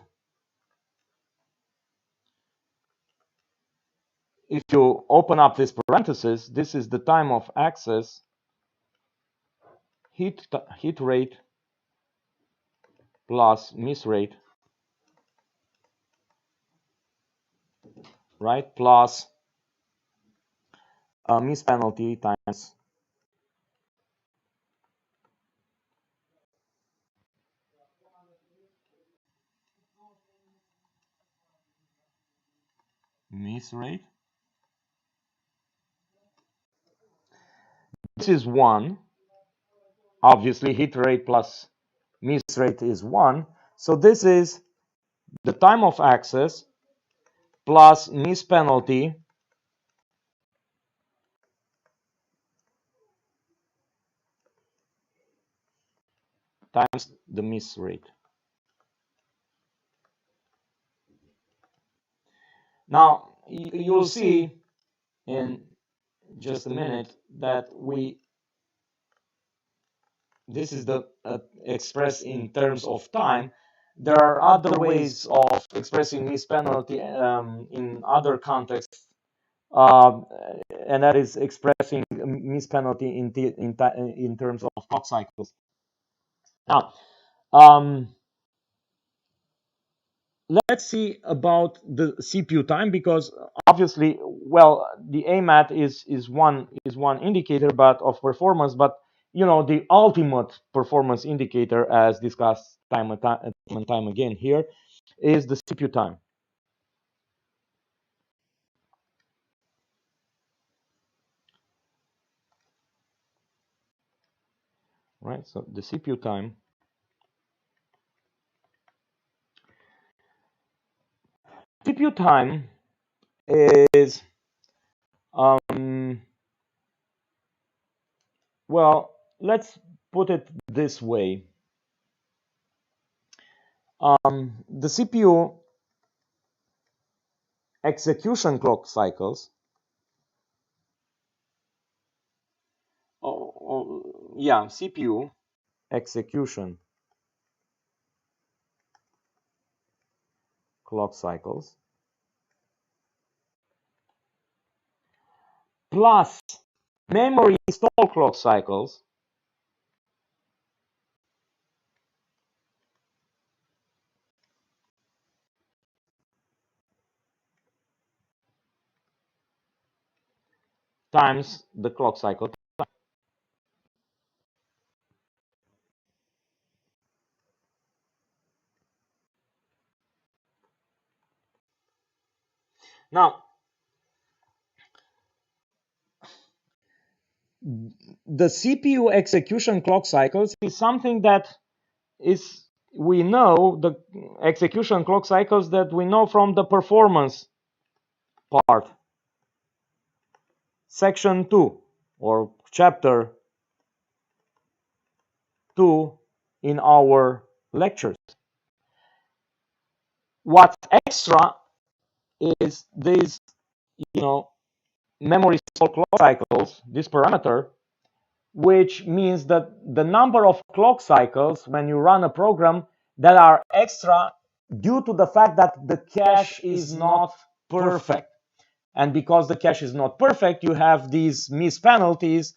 if you open up this parenthesis, this is the time of access hit rate plus miss rate, right, plus miss penalty times miss rate. This is 1, obviously hit rate plus miss rate is 1. So this is the time of access plus miss penalty times the miss rate. Now, you'll see in just a minute that this is the expressed in terms of time. There are other ways of expressing miss penalty in other contexts, and that is expressing miss penalty in terms of clock cycles. Now, let's see about the CPU time, because obviously, well, the AMAT is one indicator of performance, but the ultimate performance indicator, as discussed time and time again here, is the CPU time. Right, so the CPU time is well, let's put it this way. The CPU execution clock cycles, CPU execution clock cycles plus memory install clock cycles times the clock cycle time. Now, the CPU execution clock cycles is something that we know, the execution clock cycles that we know from the performance part, section 2 or chapter 2 in our lectures. What's extra is these, memory install clock cycles, this parameter, which means that the number of clock cycles when you run a program that are extra due to the fact that the cache is not perfect. And because the cache is not perfect, you have these miss penalties,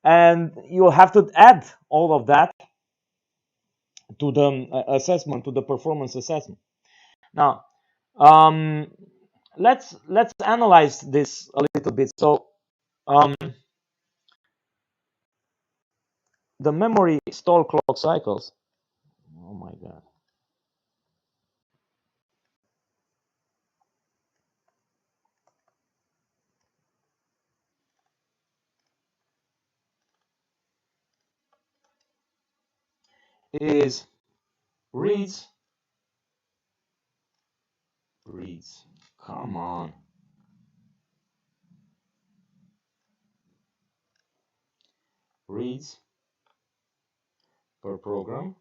and you have to add all of that to the assessment, to the performance assessment. Now, let's analyze this a little bit. So, the memory stall clock cycles. Oh my God. Is reads. Come on. Reads per program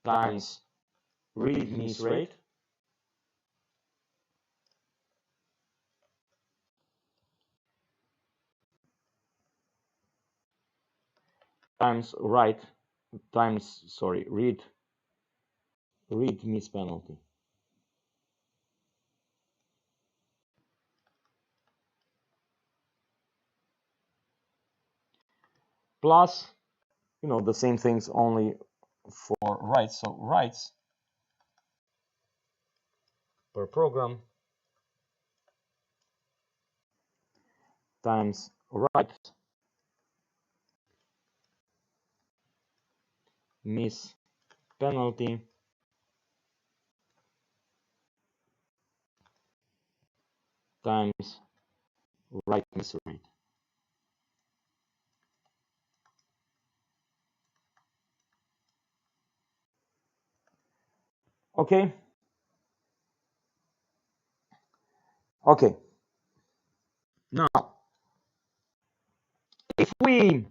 times read miss rate times read miss penalty. Plus, the same things only for writes. So writes per program times write miss penalty times write miss rate. Okay. Okay. Now, if we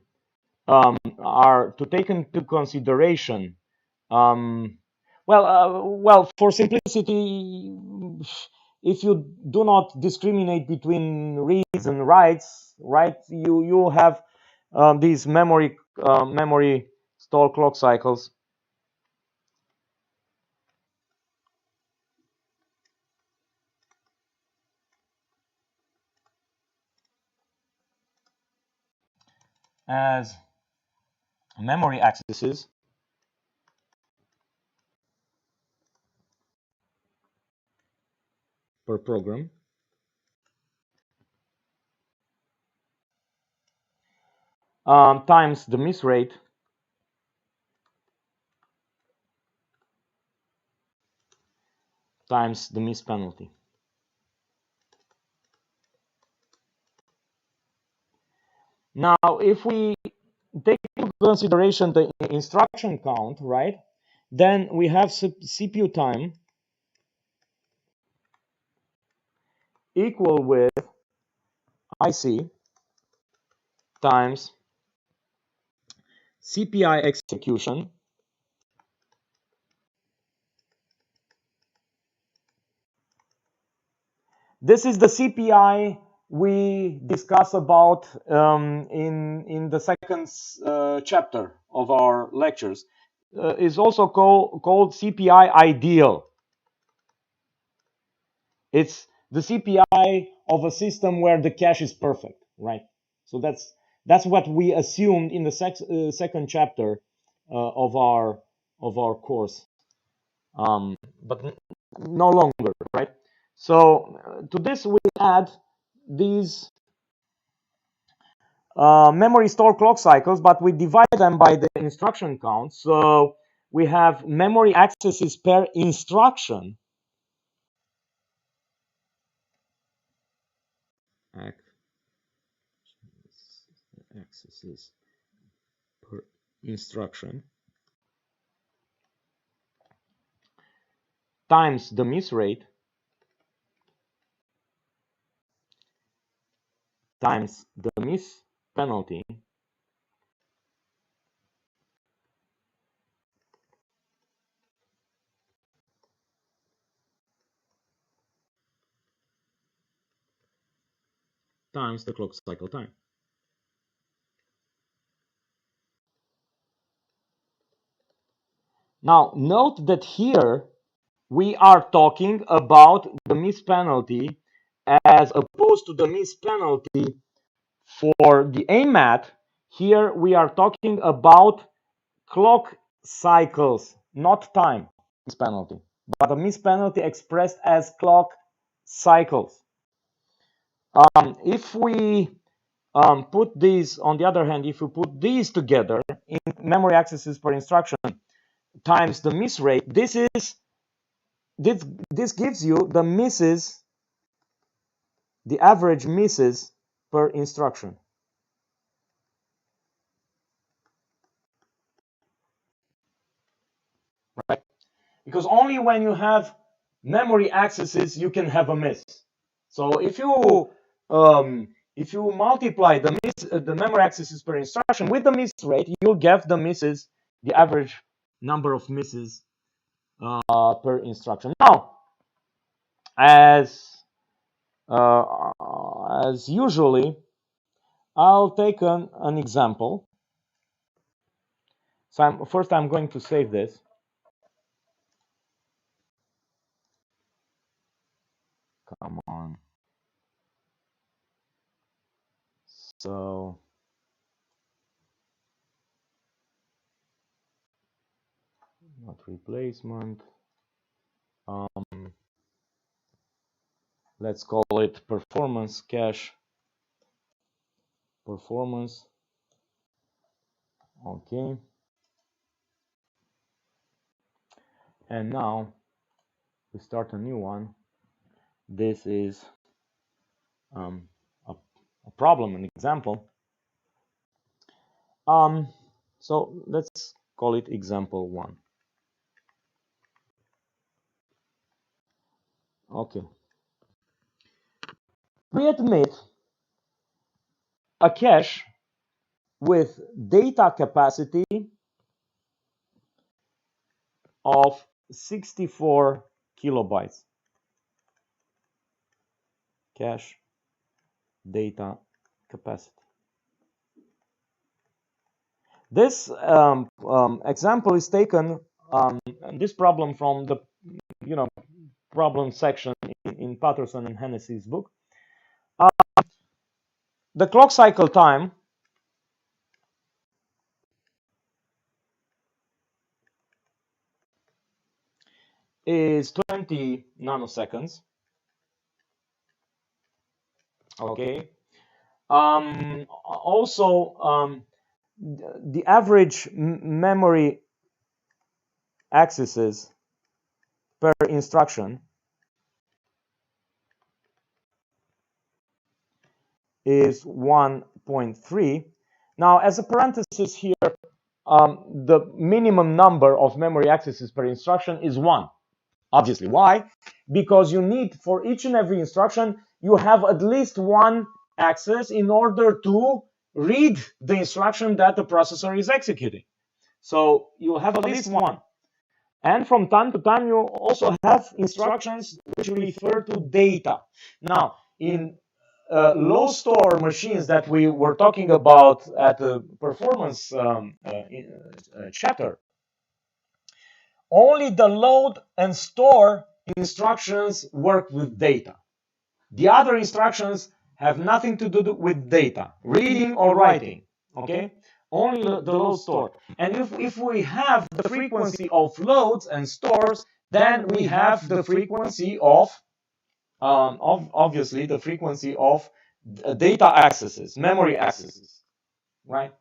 are to take into consideration, well, for simplicity, if you do not discriminate between reads and writes, right, you have these memory stall clock cycles as memory accesses per program times the miss rate times the miss penalty. Now, if we take into consideration the instruction count, right, then we have CPU time equal with IC times CPI execution This is the CPI we discuss about in the second chapter of our lectures. Is also called CPI ideal. It's the CPI of a system where the cache is perfect, right? So that's what we assumed in the second chapter of our course, but no longer, right? So to this we add these memory store clock cycles, but we divide them by the instruction count. So we have memory accesses per instruction. Accesses per instruction times the miss rate times the miss penalty times the clock cycle time. Now, note that here we are talking about the miss penalty as opposed to the miss penalty for the AMAT. Here we are talking about clock cycles, not time miss penalty, but a miss penalty expressed as clock cycles. If we put these, on the other hand, if we put these together in memory accesses per instruction times the miss rate, this gives you the misses, the average misses per instruction. Right? Because only when you have memory accesses you can have a miss. So if you multiply the memory accesses per instruction with the miss rate, you'll get the misses, the average number of misses per instruction. Now, as usually, I'll take an example. So first I'm going to save this. Come on. So not replacement. Let's call it performance cache. Performance. Okay. And now we start a new one. This is a problem, an example. So let's call it example 1. Okay. We admit a cache with data capacity of 64 kilobytes. Cache data capacity. This example is taken, this problem from the problem section in Patterson and Hennessy's book. The clock cycle time is 20 nanoseconds. Okay. Also, the average memory accesses per instruction is 1.3. Now, as a parenthesis here, the minimum number of memory accesses per instruction is 1. Obviously. Why? Because you need, for each and every instruction, you have at least one access in order to read the instruction that the processor is executing. So you have at least one. And from time to time, you also have instructions which refer to data. Now, in low store machines that we were talking about at the performance chapter, only the load and store instructions work with data. The other instructions have nothing to do with data, reading or writing, okay? Only the load store. And if we have the frequency of loads and stores, then we have the frequency of obviously the frequency of data accesses, memory accesses, right?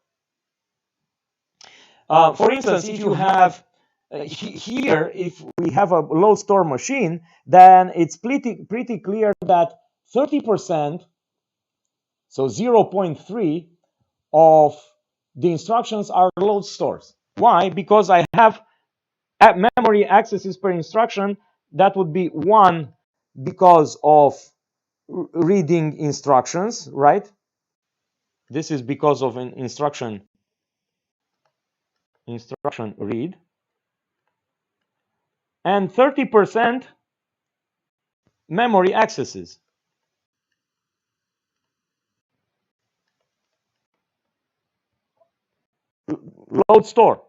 For instance, if you have here, if we have a load store machine, then it's pretty clear that 30%, so 0.3 of the instructions are load stores. Why? Because I have memory accesses per instruction. That would be 1 because of reading instructions, right? This is because of an instruction read. And 30% memory accesses. Load store.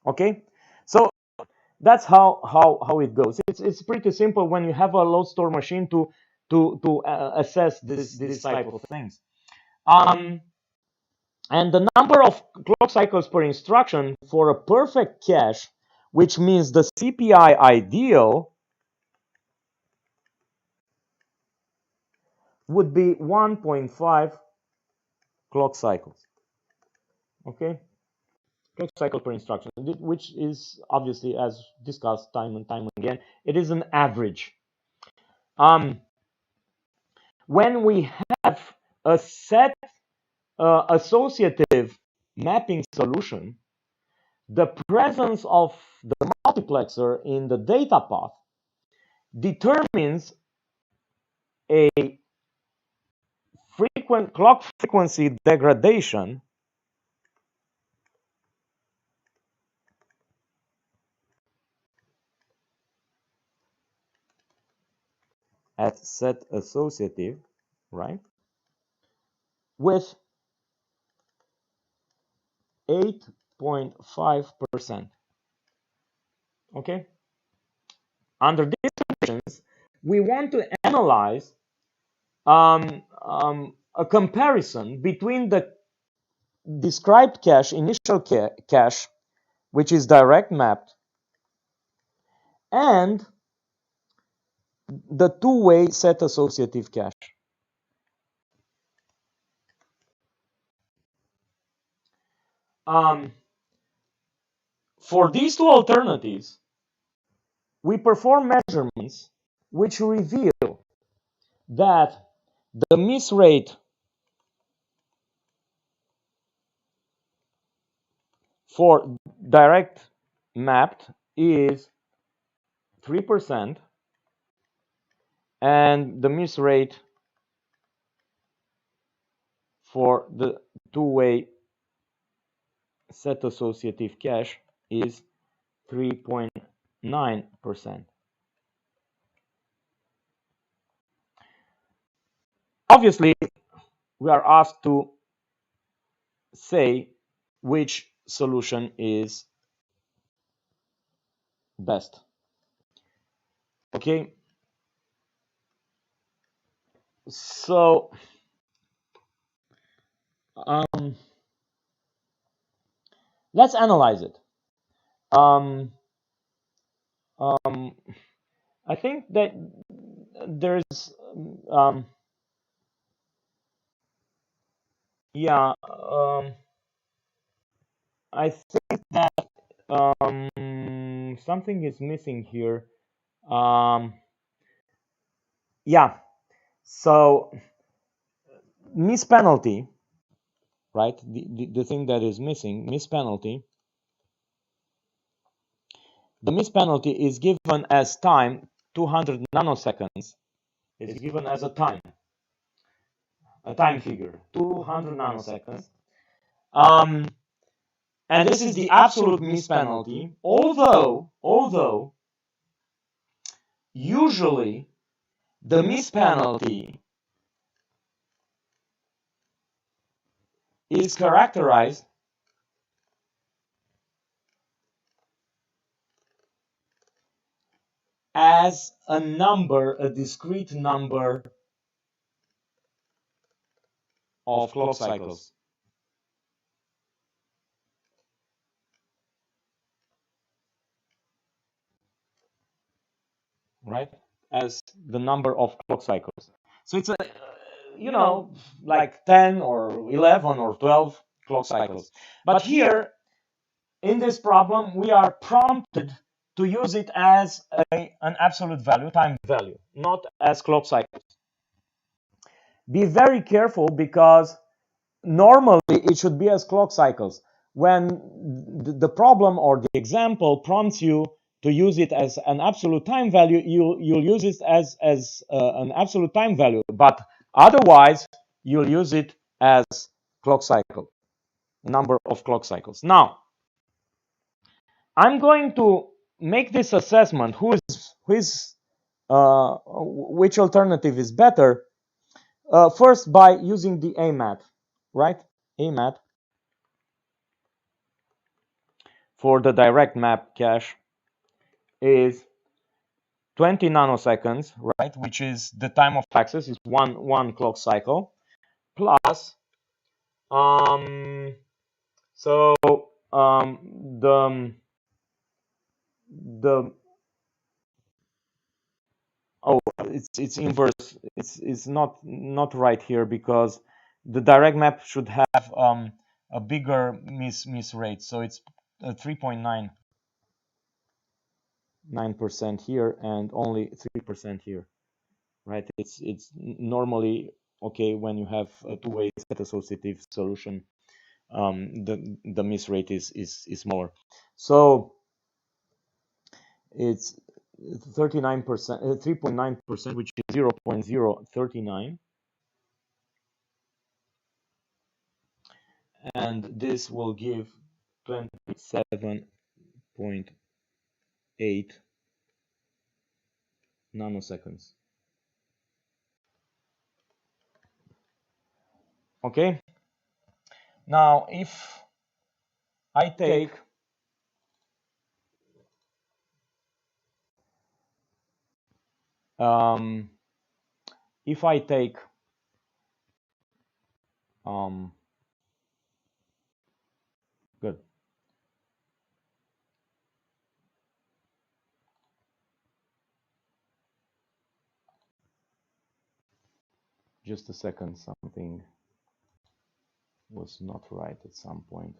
Okay, so that's how it goes. It's pretty simple when you have a load store machine to assess this type of things. And the number of clock cycles per instruction for a perfect cache, which means the CPI ideal, would be 1.5 clock cycles. Okay, clock cycle per instruction, which is obviously, as discussed time and time again, it is an average. When we have a set associative mapping solution, the presence of the multiplexer in the data path determines a clock frequency degradation at set associative, right, with 8.5%. Okay? Under these conditions, we want to analyze a comparison between the described cache, initial cache, which is direct mapped, and the two-way set associative cache. For these two alternatives, we perform measurements which reveal that the miss rate for direct mapped is 3%, and the miss rate for the two-way set associative cache is 3.9%. Obviously, we are asked to say which solution is best. Okay, so let's analyze it. I think that there's yeah, I think that something is missing here. Yeah, so miss penalty, right? The thing that is missing, miss penalty. The miss penalty is given as time, 200 nanoseconds. Is given as a time figure, 200 nanoseconds. And this is the absolute miss penalty, although usually the miss penalty is characterized as a number, a discrete number of clock cycles. Right? As the number of clock cycles. So it's a, like 10 or 11 or 12 clock cycles. But here, in this problem, we are prompted to use it as an absolute value, time value, not as clock cycles. Be very careful, because normally it should be as clock cycles. When the problem or the example prompts you to use it as an absolute time value, you'll use it as an absolute time value, but otherwise you'll use it as clock cycle, number of clock cycles. Now, I'm going to make this assessment, which alternative is better, first by using the AMAT, right? AMAT for the direct map cache is 20 nanoseconds, right? Which is the time of access, is one clock cycle, plus so the oh, it's inverse. It's not right here, because the direct map should have a bigger miss rate, so it's 3.99% here and only 3% here, right? It's normally okay when you have a two-way set associative solution. The miss rate is smaller, so it's 39%, 3.9%, which is 0.039, and this will give 27.8 nanoseconds. Okay. Now, if I take good. Just a second, something was not right at some point.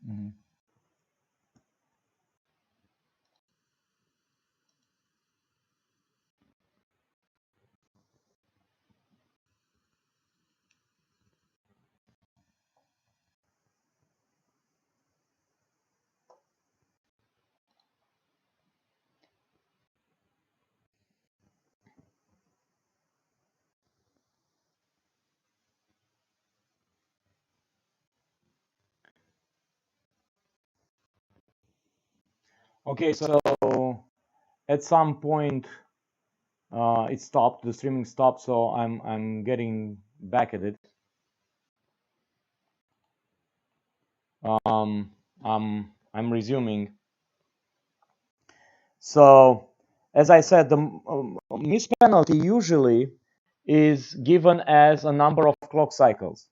Mhm. Okay, so at some point it stopped, the streaming stopped, so I'm getting back at it. Um, I'm resuming. So, as I said, the miss penalty usually is given as a number of clock cycles.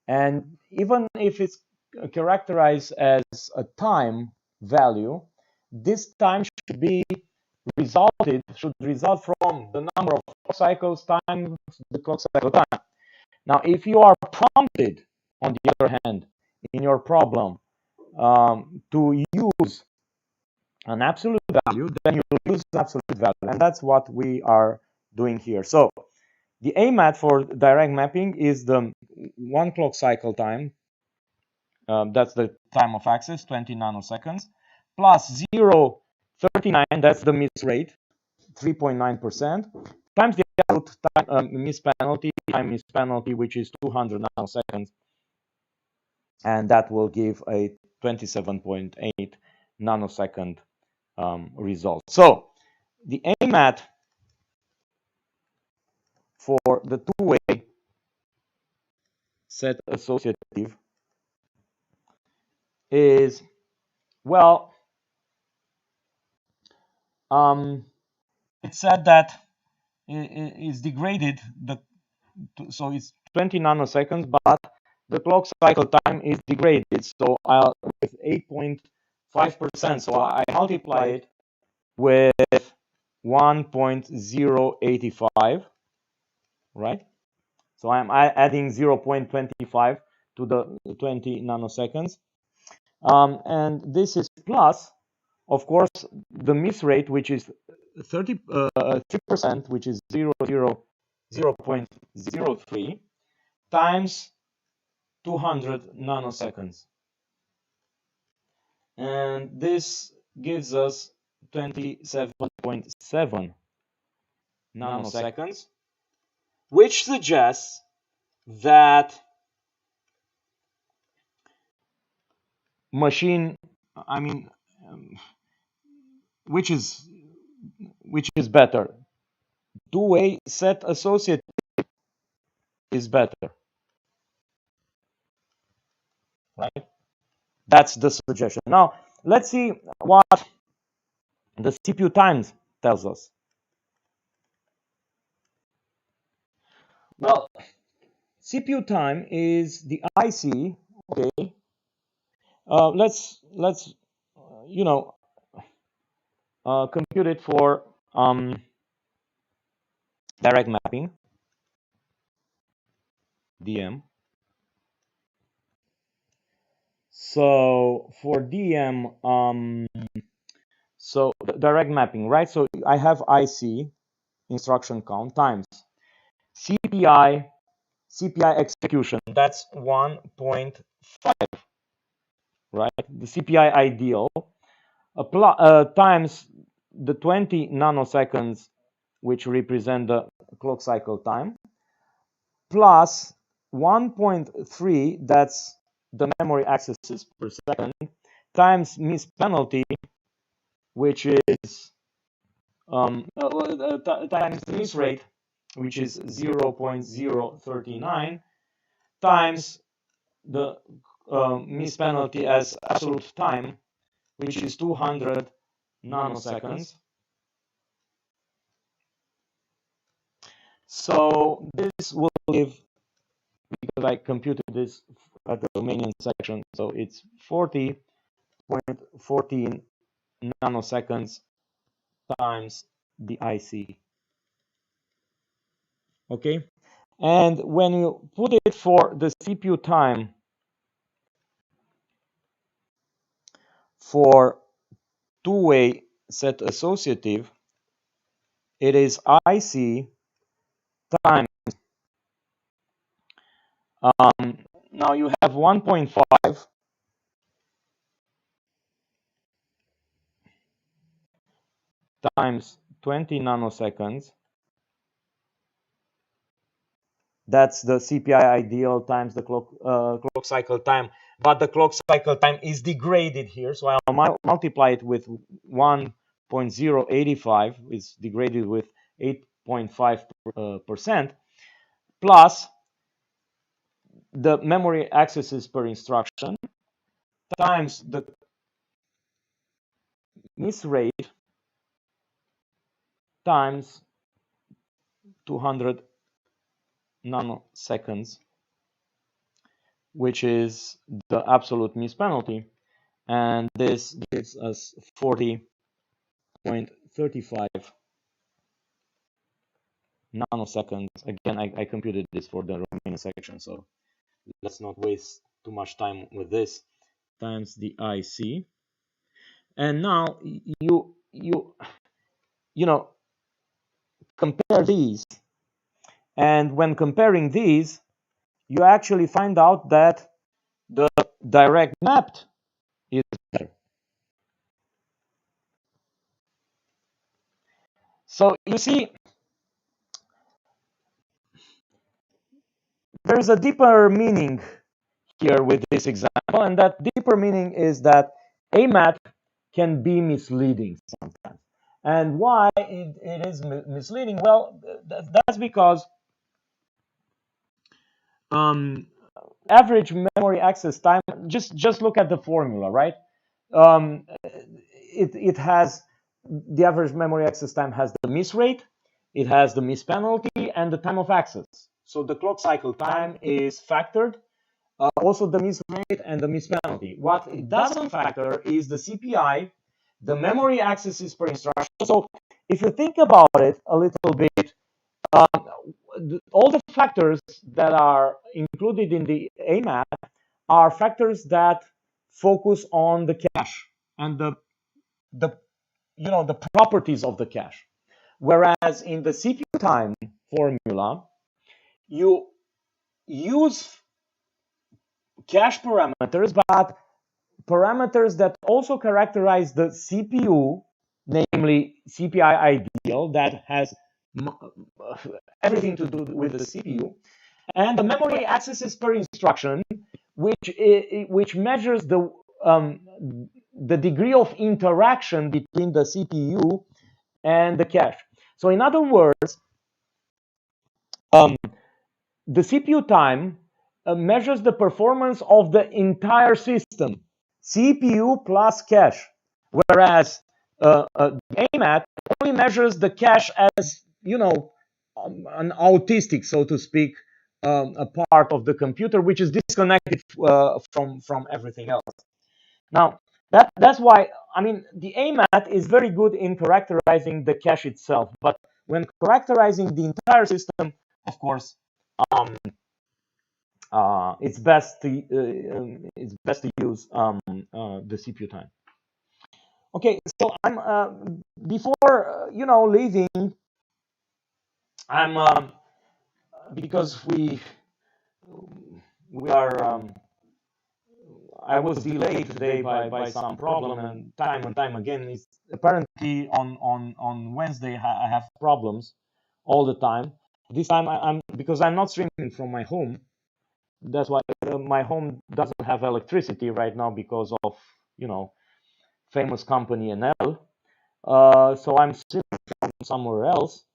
And even if it's characterized as a time value, this time should result from the number of clock cycles times the clock cycle time. Now, if you are prompted, on the other hand, in your problem to use an absolute value, then you will use absolute value. And that's what we are doing here. So the AMAT for direct mapping is the 1 clock cycle time. That's the time of access, 20 nanoseconds, plus 0.39, that's the miss rate, 3.9%, times the absolute time, miss penalty, which is 200 nanoseconds. And that will give a 27.8 nanosecond result. So the AMAT for the two-way set associative is, well, it said that it is degraded, so it's 20 nanoseconds, but the clock cycle time is degraded, so with 8.5%, so I multiply it with 1.085, right? So I'm adding 0.25 to the 20 nanoseconds. And this is plus, of course, the miss rate, which is 3%, which is 0.03 times 200 nanoseconds. And this gives us 27.7 nanoseconds, which suggests that machine, I mean, which is better? Two-way set associative is better, right? That's the suggestion. Now, let's see what the CPU times tells us. Well, CPU time is the IC. Okay, let's you know compute it for direct mapping, DM. So for DM, so direct mapping, right? So I have IC instruction count times CPI execution. That's 1.5, right? The CPI ideal times the 20 nanoseconds, which represent the clock cycle time, plus 1.3, that's the memory accesses per second, times miss penalty, which is times the miss rate, which is 0.039, times the miss penalty as absolute time, which is 200 nanoseconds. So this will give, because I computed this at the Romanian section, so it's 40.14 nanoseconds times the IC. Okay, and when you put it for the CPU time, for two-way set associative, it is IC times, now you have 1.5 times 20 nanoseconds. That's the CPI ideal times the clock cycle time. But the clock cycle time is degraded here. So I'll multiply it with 1.085. It's degraded with 8.5%, plus the memory accesses per instruction times the miss rate times 200 nanoseconds, which is the absolute miss penalty. And this gives us 40.35 nanoseconds. Again, I computed this for the remaining section, so let's not waste too much time with this, times the IC. And now you know, compare these, and when comparing these, you actually find out that the direct mapped is better. So you see, there's a deeper meaning here with this example, and that deeper meaning is that AMAT can be misleading sometimes. And why it is misleading? Well, that's because average memory access time, just look at the formula, right? It has, the average memory access time has the miss rate, it has the miss penalty, and the time of access. So the clock cycle time is factored, also the miss rate and the miss penalty. What it doesn't factor is the CPI, the memory accesses per instruction. So if you think about it a little bit, all the factors that are included in the AMAT are factors that focus on the cache and the properties of the cache. Whereas in the CPU time formula, you use cache parameters, but parameters that also characterize the CPU, namely CPI ideal, that has everything to do with the CPU, and the memory accesses per instruction, which measures the degree of interaction between the CPU and the cache. So in other words, the CPU time measures the performance of the entire system, CPU plus cache, whereas AMAT only measures the cache as, an autistic, so to speak, a part of the computer, which is disconnected from everything else. Now, that's why, I mean, the AMAT is very good in characterizing the cache itself, but when characterizing the entire system, of course, it's best to use the CPU time. Okay, so I'm before leaving, I'm because we are I was delayed today by some problem, and time again, it's apparently on Wednesday I have problems all the time. This time I'm because I'm not streaming from my home. That's why my home doesn't have electricity right now because of famous company Enel. So I'm streaming from somewhere else,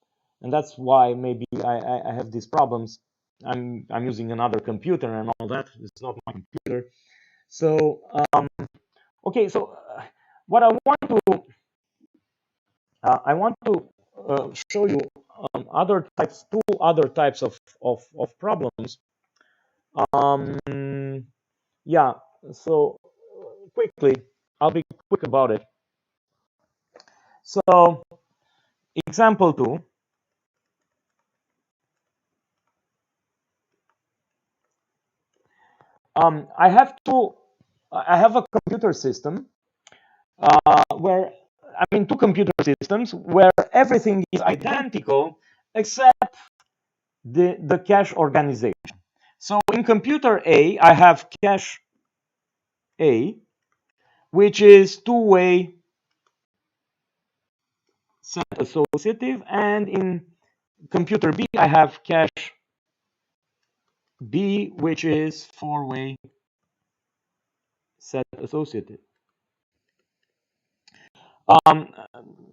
and that's why maybe I have these problems. I'm using another computer and all that. It's not my computer. So okay. So what I want to show you two other types of problems. Yeah. So quickly, I'll be quick about it. So example 2. I have a computer system where, I mean, two computer systems where everything is identical except the cache organization. So in computer A, I have cache A, which is two-way set associative, and in computer B, I have cache B, which is four-way set associative.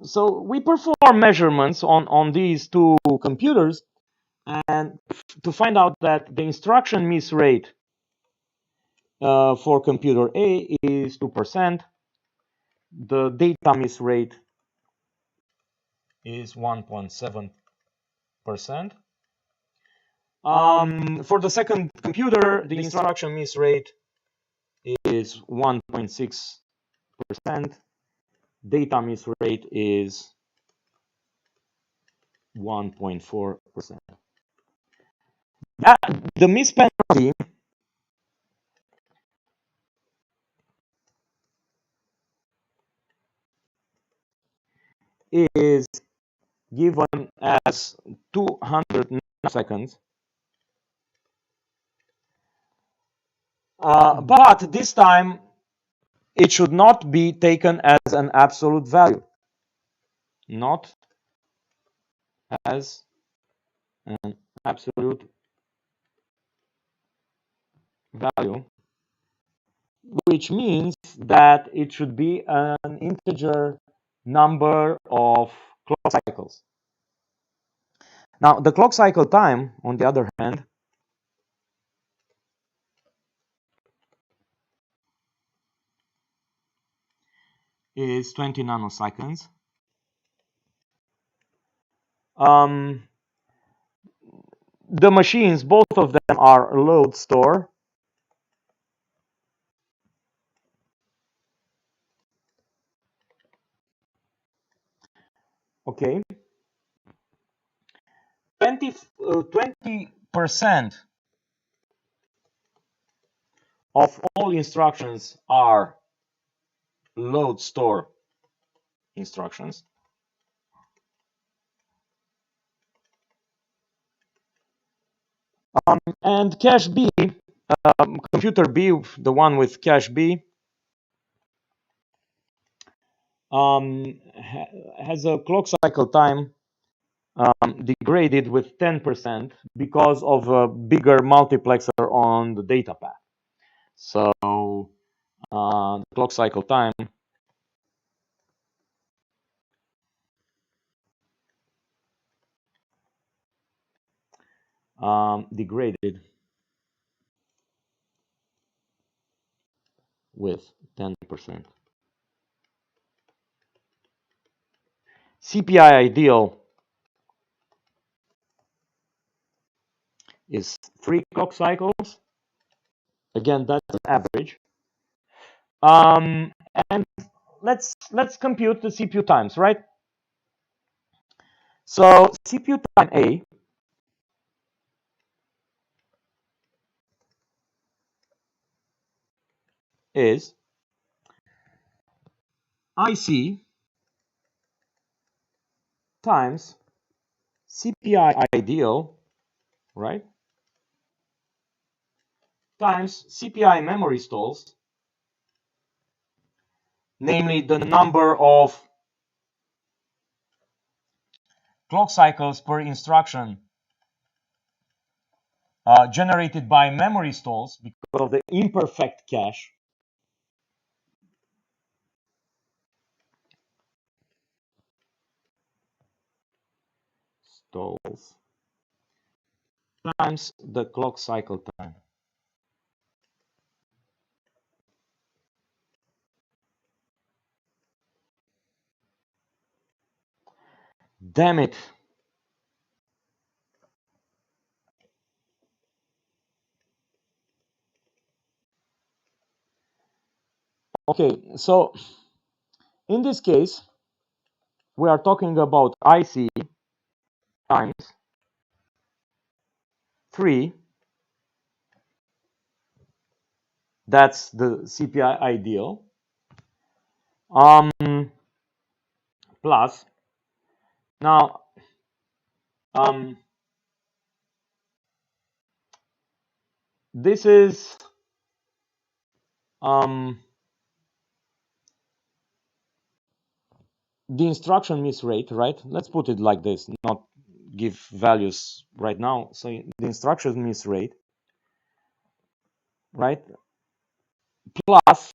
So we perform measurements on these two computers, and to find out that the instruction miss rate for computer A is 2%, the data miss rate is 1.7%. For the second computer, the instruction miss rate is 1.6%. Data miss rate is 1.4%. The miss penalty is given as 200 nanoseconds. But this time, it should not be taken as an absolute value. Not as an absolute value, which means that it should be an integer number of clock cycles. Now, the clock cycle time, on the other hand, is 20 nanoseconds. The machines, both of them are load store. Okay. 20% of all instructions are load store instructions. And cache B, computer B, the one with cache B, has a clock cycle time degraded with 10% because of a bigger multiplexer on the data path. So the clock cycle time degraded with 10%. CPI ideal is 3 clock cycles. Again, that's an average. And let's compute the CPU times, right? So CPU time A is IC times CPI ideal, right? Times CPI memory stalls, namely the number of clock cycles per instruction generated by memory stalls because of the imperfect cache. Stalls times the clock cycle time. Damn it. Okay, so in this case, we are talking about IC times 3. That's the CPI ideal. plus now this is the instruction miss rate, right? Let's put it like this, not give values right now. So the instruction miss rate, right? Plus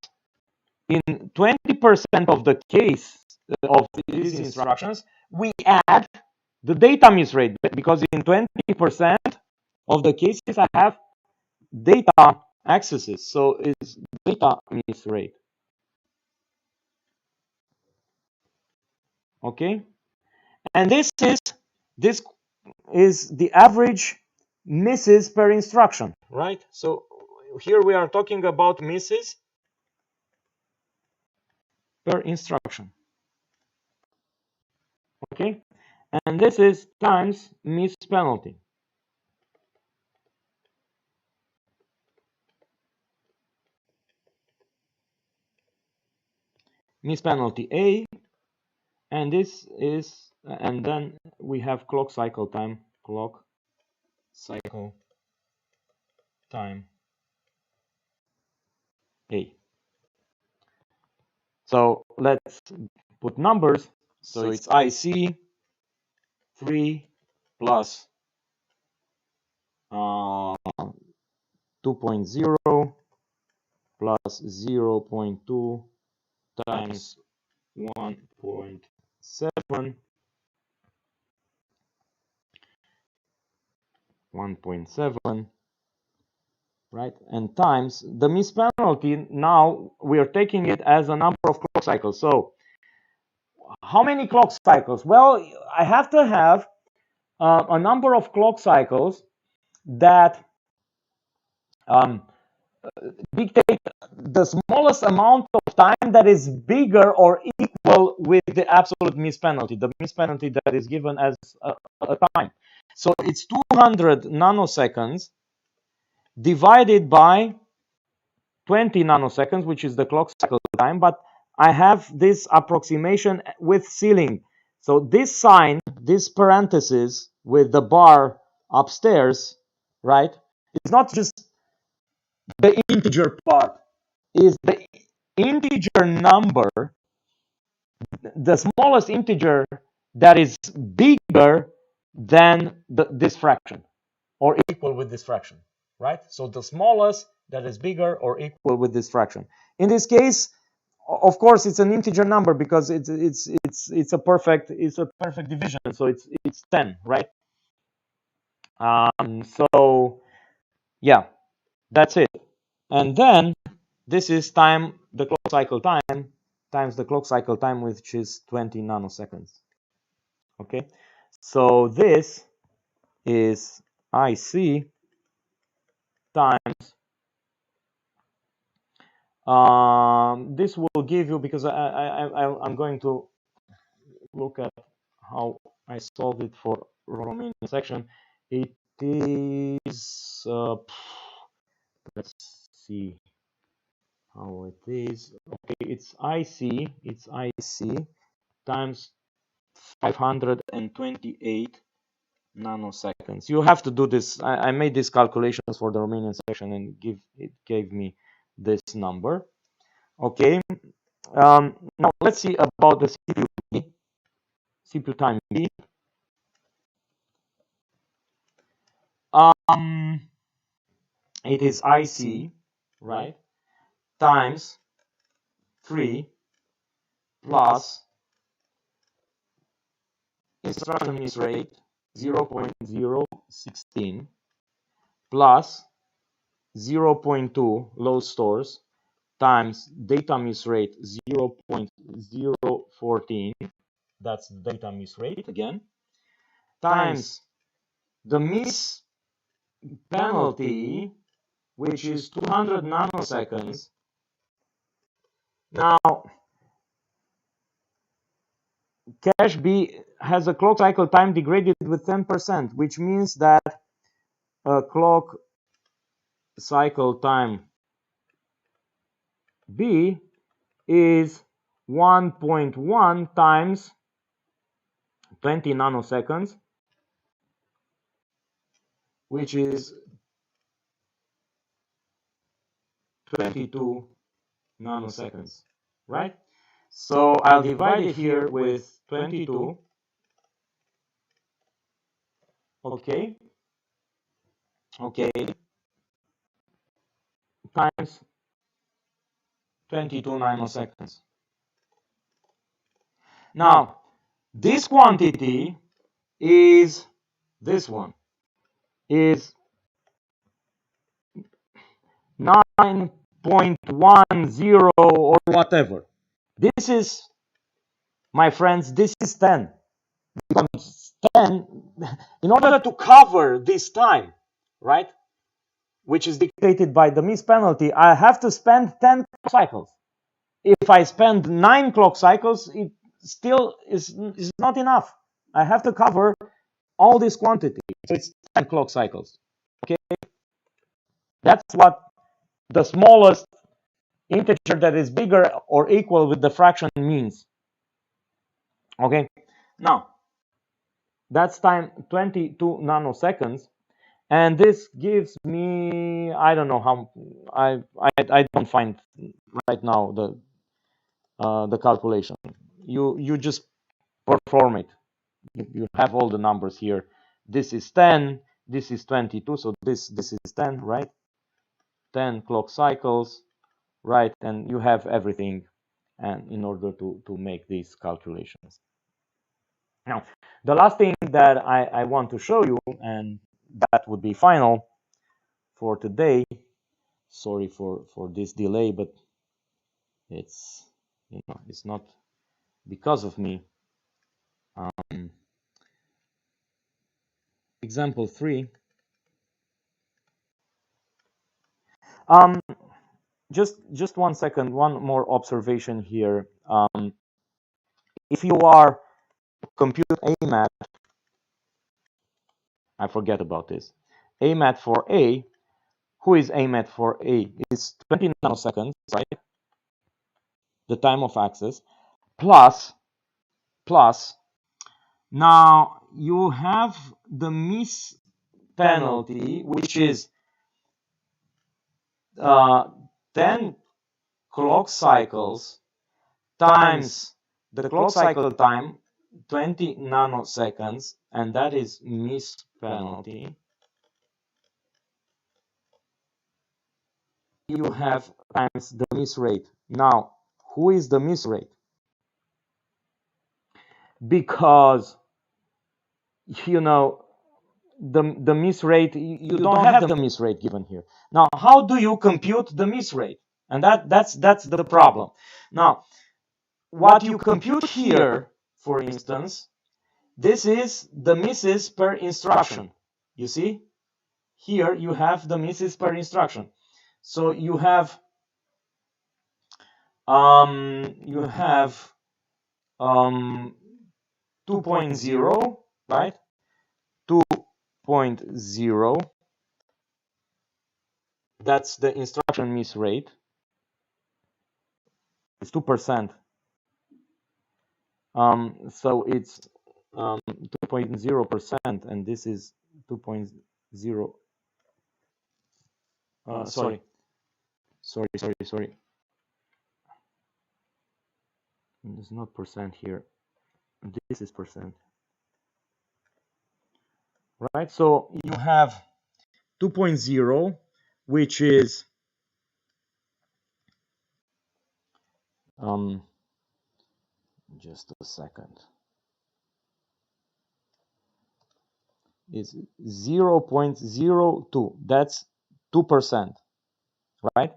in 20% of the case of these instructions, we add the data miss rate, because in 20% of the cases I have data accesses, so it's data miss rate. Okay, and this is the average misses per instruction, right? So here we are talking about misses per instruction. Okay, and this is times miss penalty. Miss penalty A, and this is, and then we have clock cycle time, A. So let's put numbers. So it's IC 3 plus 2.0 plus 0.2 times 1.7, 1.7, right? And times the miss penalty. Now we are taking it as a number of clock cycles. So how many clock cycles? Well, I have to have a number of clock cycles that dictate the smallest amount of time that is bigger or equal with the absolute miss penalty, the miss penalty that is given as a time. So it's 200 nanoseconds divided by 20 nanoseconds, which is the clock cycle time, but I have this approximation with ceiling. So this sign, this parenthesis with the bar upstairs, right, it's not just the integer part, is the integer number, the smallest integer that is bigger than this fraction or equal with this fraction, right? So the smallest that is bigger or equal with this fraction. In this case, of course, it's an integer number because it's a perfect division. So it's 10, right? So yeah, that's it. And then this is time, the clock cycle time, times the clock cycle time, which is 20 nanoseconds. Okay, so this is IC times, this will give you, because I'm going to look at how I solved it for Romanian section. It is, let's see how it is. Okay, it's IC times 528 nanoseconds. You have to do this. I made these calculations for the Romanian section, and it gave me this number. Okay. Now let's see about the CPU time B. It is IC, right, times 3 plus instruction miss rate 0.016 plus 0.2 load stores times data miss rate 0.014, that's data miss rate again, times the miss penalty, which is 200 nanoseconds. Now, cache B has a clock cycle time degraded with 10%, which means that a clock cycle time B is 1.1 times 20 nanoseconds, which is 22 nanoseconds, right? So I'll divide it here with 22, okay, times 22 nanoseconds. Now, this quantity is this one, is 9.10 or whatever. This is, my friends, this is 10. Because 10, in order to cover this time, right, which is dictated by the miss penalty, I have to spend 10 cycles. If I spend 9 clock cycles, it still is not enough. I have to cover all this quantity. So it's 10 clock cycles. Okay? That's what the smallest integer that is bigger or equal with the fraction means. Okay? Now, that's time 22 nanoseconds. And this gives me, I don't know how, I don't find right now the calculation. You just perform it. You have all the numbers here. This is 10, this is 22, so this is 10, right? 10 clock cycles, right? And you have everything, and in order to make these calculations. Now, the last thing that I want to show you, and that would be final for today. Sorry for this delay, but it's, you know, it's not because of me. Example 3. Just 1 second, one more observation here. If you are compute AMAT, I forget about this. AMAT for A, who is AMAT for A? It's 20 nanoseconds, right? The time of access, plus, now you have the miss penalty, which is 10 clock cycles times the clock cycle time, 20 nanoseconds, and that is miss penalty. You have times the miss rate. Now, who is the miss rate? Because, you know, the miss rate, you don't have the miss rate given here. Now, how do you compute the miss rate? And that's the problem. Now, what you compute here, for instance, this is the misses per instruction. You see? Here you have the misses per instruction. So you have 2.0, right? 2.0. That's the instruction miss rate. It's 2%. So it's 2.0%, and this is 2.0. Sorry. There's not percent here. This is percent. Right? So you have 2.0, which is just a second. It's 0.02. That's 2%, right?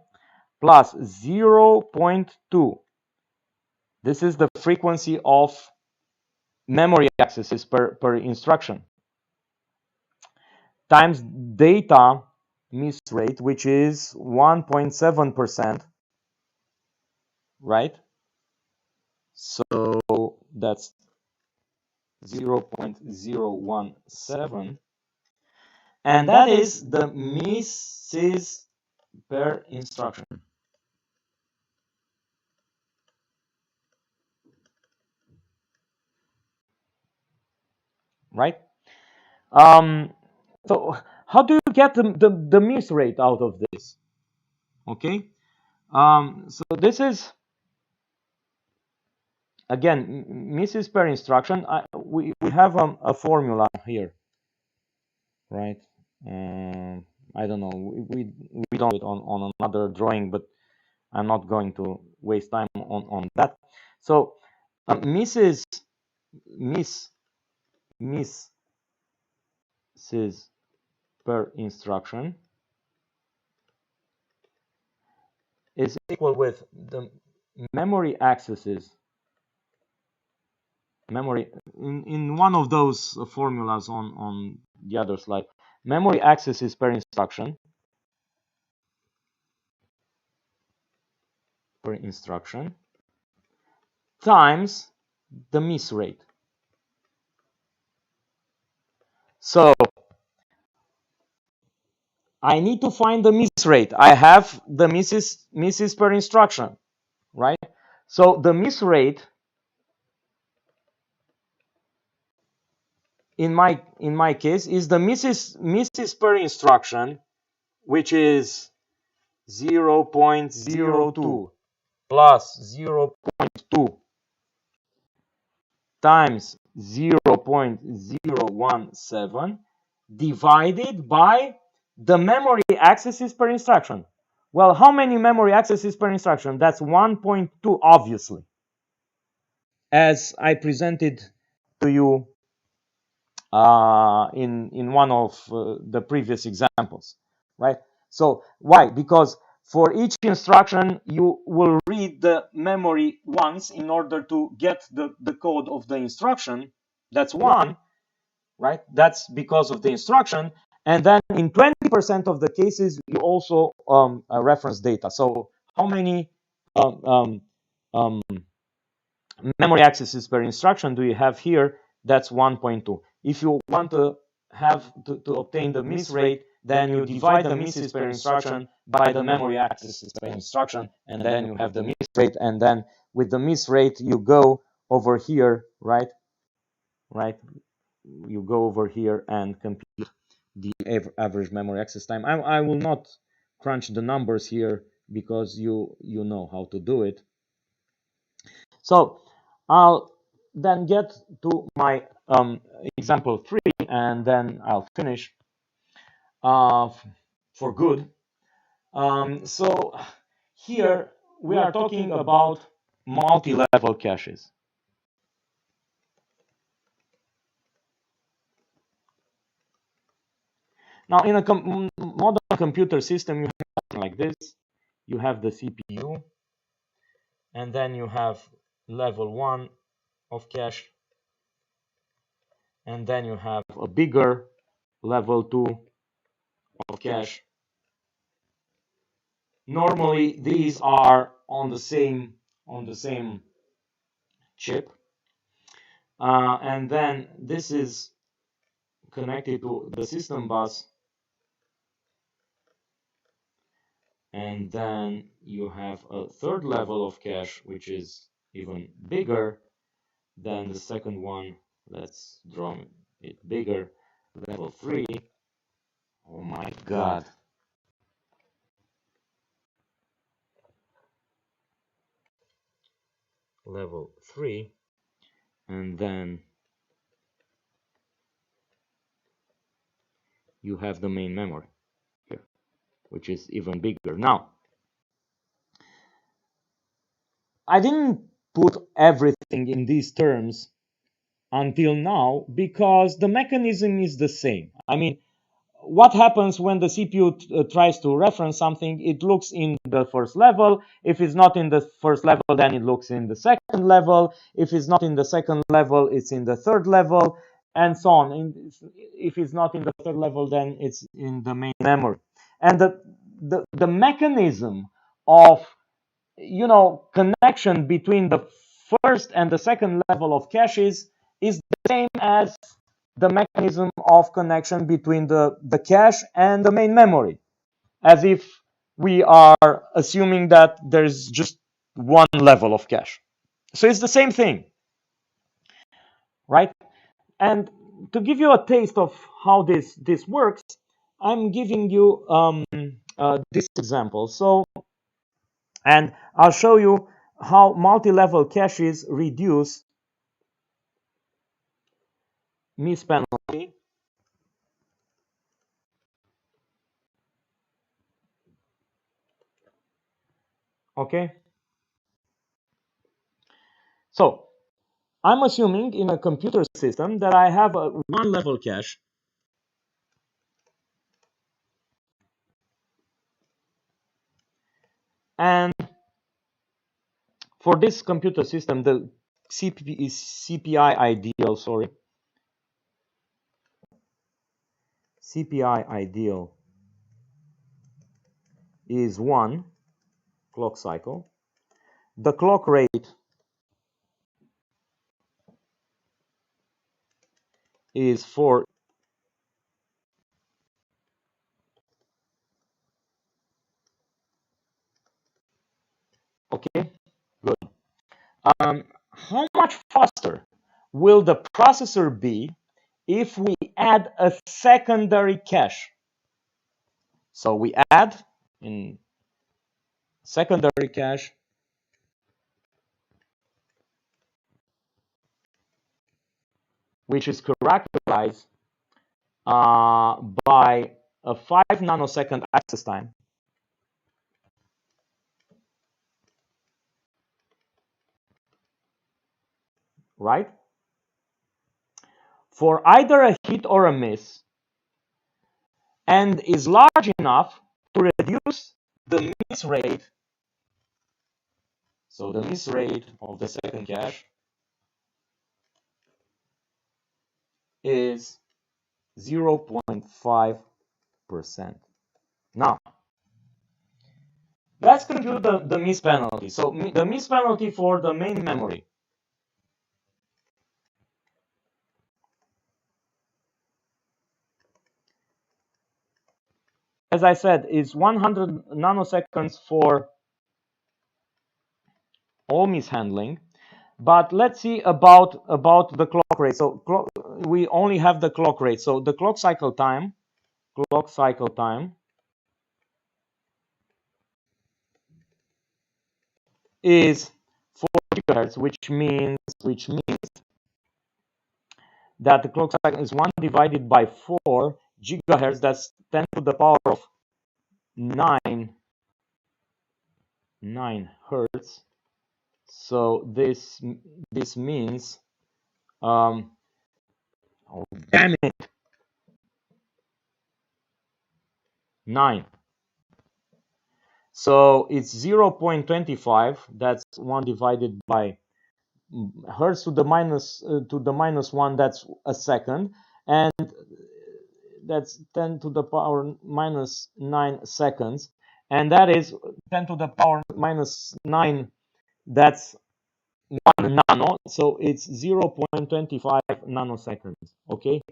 Plus 0.2. This is the frequency of memory accesses per instruction, times data miss rate, which is 1.7%, right? So that's 0.017, and that is the misses per instruction. right? So how do you get the miss rate out of this? Okay, so this is again misses per instruction. We have a formula here, right? I don't know. We don't do it on another drawing, but I'm not going to waste time on that. So misses per instruction is equal with the memory accesses. Memory in one of those formulas on the other slide. Memory accesses per instruction times the miss rate. So I need to find the miss rate. I have the misses per instruction, right? So the miss rate in my case is the misses per instruction, which is 0.02 plus 0.2 times 0.017 divided by the memory accesses per instruction. Well, how many memory accesses per instruction? That's 1.2, obviously, as I presented to you in one of the previous examples, right? So why? Because for each instruction, you will read the memory once in order to get the code of the instruction. That's one, right? That's because of the instruction. And then in 20% of the cases, you also reference data. So how many um, um, memory accesses per instruction do you have here? That's 1.2. If you want to have to obtain the miss rate, then you divide the misses per instruction by the memory accesses per instruction, and then you have the miss rate. And then with the miss rate, you go over here, right? You go over here and compute the average memory access time. I will not crunch the numbers here because you know how to do it. So I'll then get to my example 3, and then I'll finish for good. So here we are talking about multi-level caches. Now, in a modern computer system, you have something like this. You have the CPU, and then you have level 1 of cache, and then you have a bigger level 2 of cache. Normally, these are on the same chip, and then this is connected to the system bus, and then you have a third level of cache, which is even bigger than the second one. Let's draw it bigger. Level 3. Oh my God. Level 3. And then you have the main memory here, which is even bigger. Now, I didn't put everything in these terms until now because the mechanism is the same. I mean, what happens when the CPU tries to reference something? It looks in the first level. If it's not in the first level, then it looks in the second level. If it's not in the second level, it's in the third level, and so on. And if it's not in the third level, then it's in the main memory. And the mechanism of connection between the first and the second level of caches is the same as the mechanism of connection between the cache and the main memory, as if we are assuming that there's just one level of cache. So it's the same thing, right? And to give you a taste of how this works, I'm giving you this example. So, and I'll show you how multi-level caches reduce miss penalty. Okay. So I'm assuming in a computer system that I have a one-level cache. And for this computer system, the CPI ideal, sorry. CPI ideal is 1 clock cycle. The clock rate is 4. Okay, good. How much faster will the processor be if we add a secondary cache? So we add in secondary cache, which is characterized by a 5 nanosecond access time. Right? For either a hit or a miss, and is large enough to reduce the miss rate. So the miss rate of the second cache is 0.5%. Now, let's compute the miss penalty. So the miss penalty for the main memory. As I said, is 100 nanoseconds for all mishandling. But let's see about the clock rate. So we only have the clock rate. So the clock cycle time is 4 gigahertz, which means that the clock cycle is 1 divided by 4 gigahertz. That's 10 to the power of 9 hertz. So this means oh damn it, 9. So it's 0.25. That's 1 divided by hertz to the minus 1. That's a second, and that's 10 to the power minus 9 seconds, and that is 10 to the power minus 9. That's 1 nano. So it's 0.25 nanoseconds. Okay,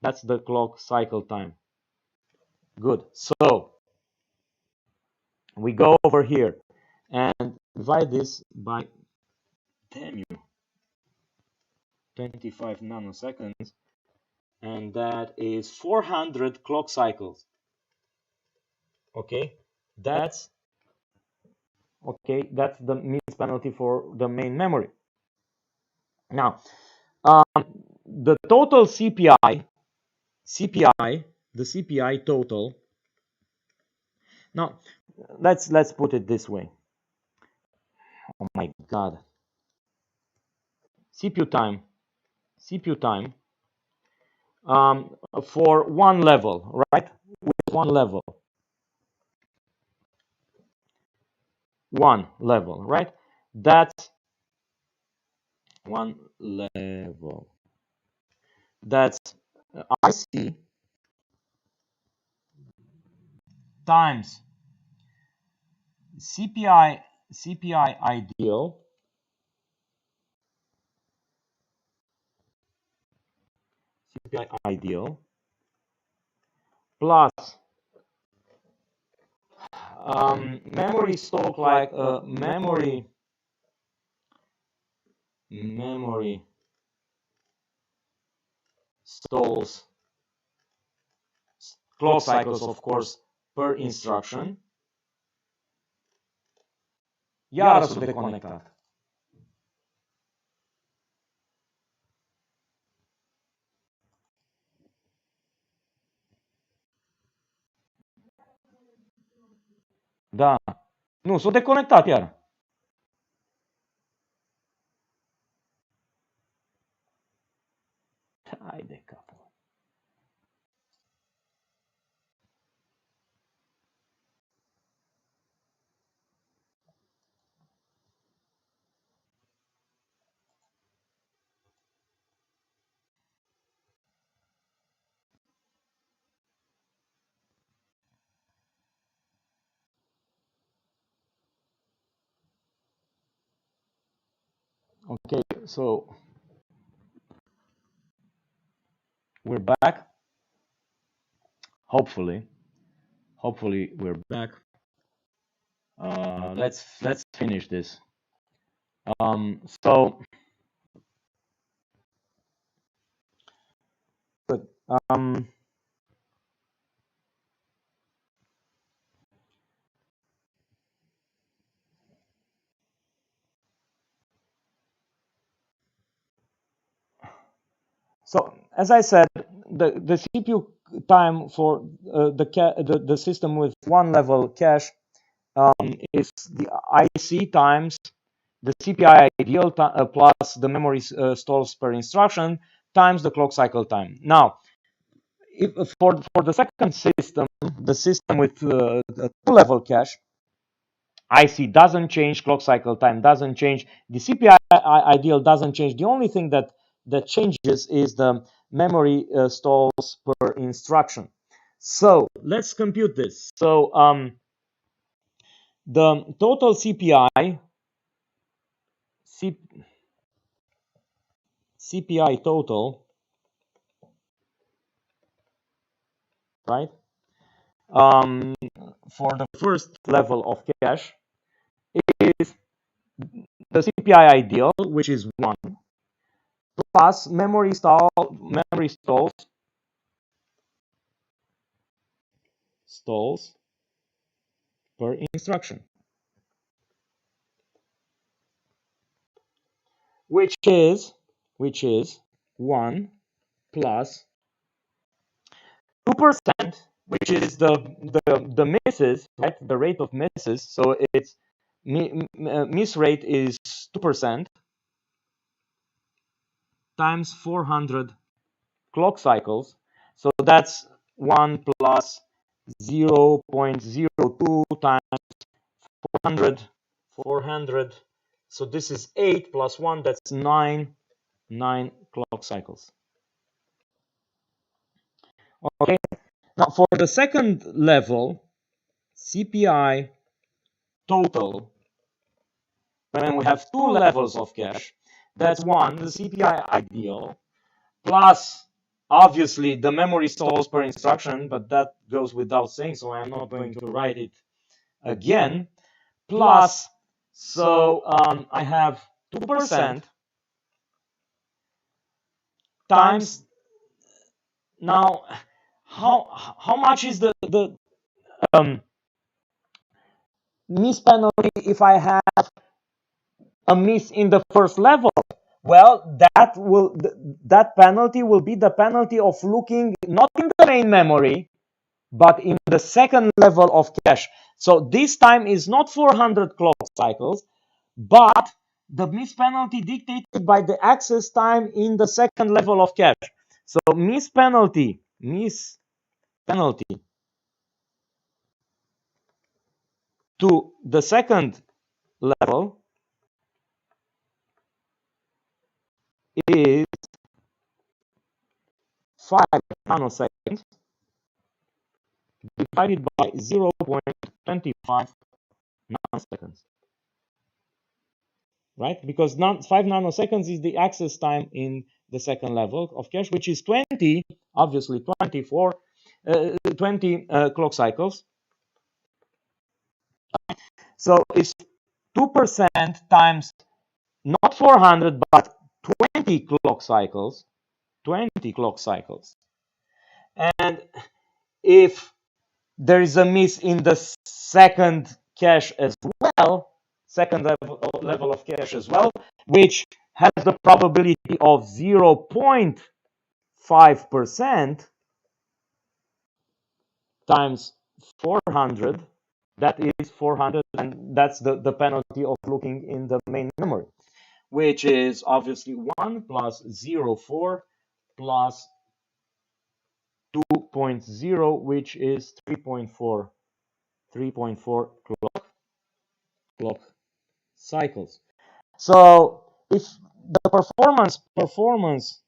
that's the clock cycle time. Good. So we go over here and divide this by, damn you, 25 nanoseconds, and that is 400 clock cycles. Okay, that's the miss penalty for the main memory. Now, the total CPI, the CPI total. Now, let's put it this way. Oh my God. CPU time for one level, right? With one level, right? That's one level. That's IC times CPI ideal plus memory stock, like memory stalls, clock cycles, of course, per instruction. Iarăși sunt deconectat. Da. Nu, s-a deconectat iar. Hai de capul. Okay, so we're back. Hopefully we're back. Let's finish this. So so as I said, the CPU time for the system with one level cache is the IC times the CPI ideal plus the memory stalls per instruction times the clock cycle time. Now, if for the second system, the system with the two-level cache, IC doesn't change, clock cycle time doesn't change, the CPI ideal doesn't change. The only thing that changes is the memory stalls per instruction. So let's compute this. So the total CPI total, right? For the first level of cache is the CPI ideal, which is 1, plus memory stalls per instruction, which is 1 plus 2%, which is the misses, right? The rate of misses. So it's miss rate is 2% times 400 clock cycles. So that's 1 plus 0.02 times 400. So this is 8 plus 1, that's 9 clock cycles. Okay, now for the second level, CPI total, when we have two levels of cache, that's 1, the CPI ideal, plus obviously the memory stalls per instruction, but that goes without saying, so I'm not going to write it again, plus, so I have 2% times, now how much is the miss penalty if I have a miss in the first level? Well, that penalty will be the penalty of looking not in the main memory, but in the second level of cache. So this time is not 400 clock cycles, but the miss penalty dictated by the access time in the second level of cache. So miss penalty to the second level is 5 nanoseconds divided by 0.25 nanoseconds, right? Because 5 nanoseconds is the access time in the second level of cache, which is 20, obviously 20 clock cycles. So it's 2% times not 400 but 20 clock cycles, 20 clock cycles. And if there is a miss in the second cache as well, second level of cache as well, which has the probability of 0.5% times 400, that is 400, and that's the penalty of looking in the main memory, which is obviously 1 plus 0.4 plus 2.0, which is 3.4 clock cycles. So if the performance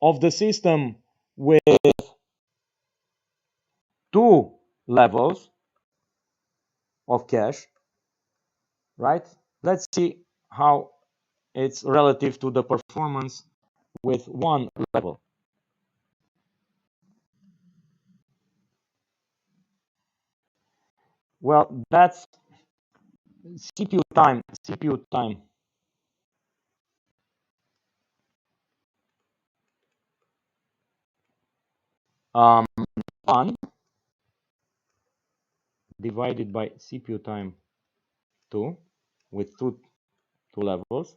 of the system with two levels of cache, right? Let's see how it's relative to the performance with one level. Well, that's CPU time. Um, 1 divided by CPU time 2 with two levels.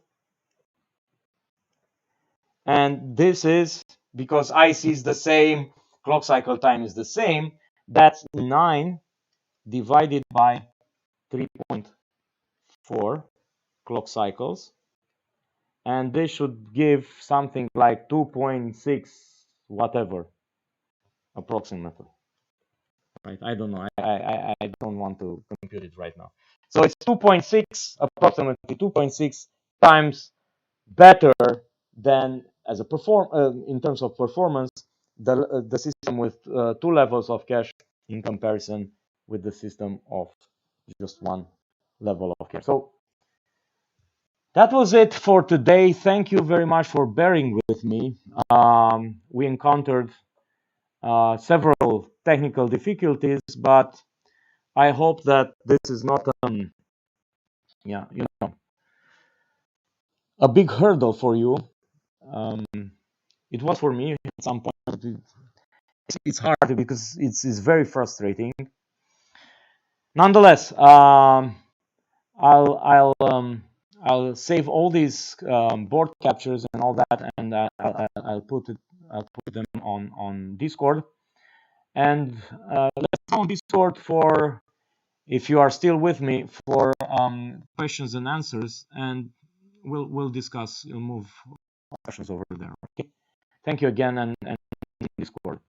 And this is because IC is the same, clock cycle time is the same. That's 9 divided by 3.4 clock cycles. And this should give something like 2.6 whatever, approximately. Right? I don't know. I don't want to compute it right now. So it's 2.6, approximately 2.6 times better than as a in terms of performance, the system with two levels of cache in comparison with the system of just one level of cache. So that was it for today. Thank you very much for bearing with me. We encountered several technical difficulties, but I hope that this is not yeah, you know, a big hurdle for you. It was for me at some point. It's hard because it's very frustrating. Nonetheless, I'll save all these board captures and all that, and I'll put them on Discord. And let's go on Discord for, if you are still with me, for questions and answers, and we'll discuss. We'll move questions over there. Okay. Thank you again, and Discord.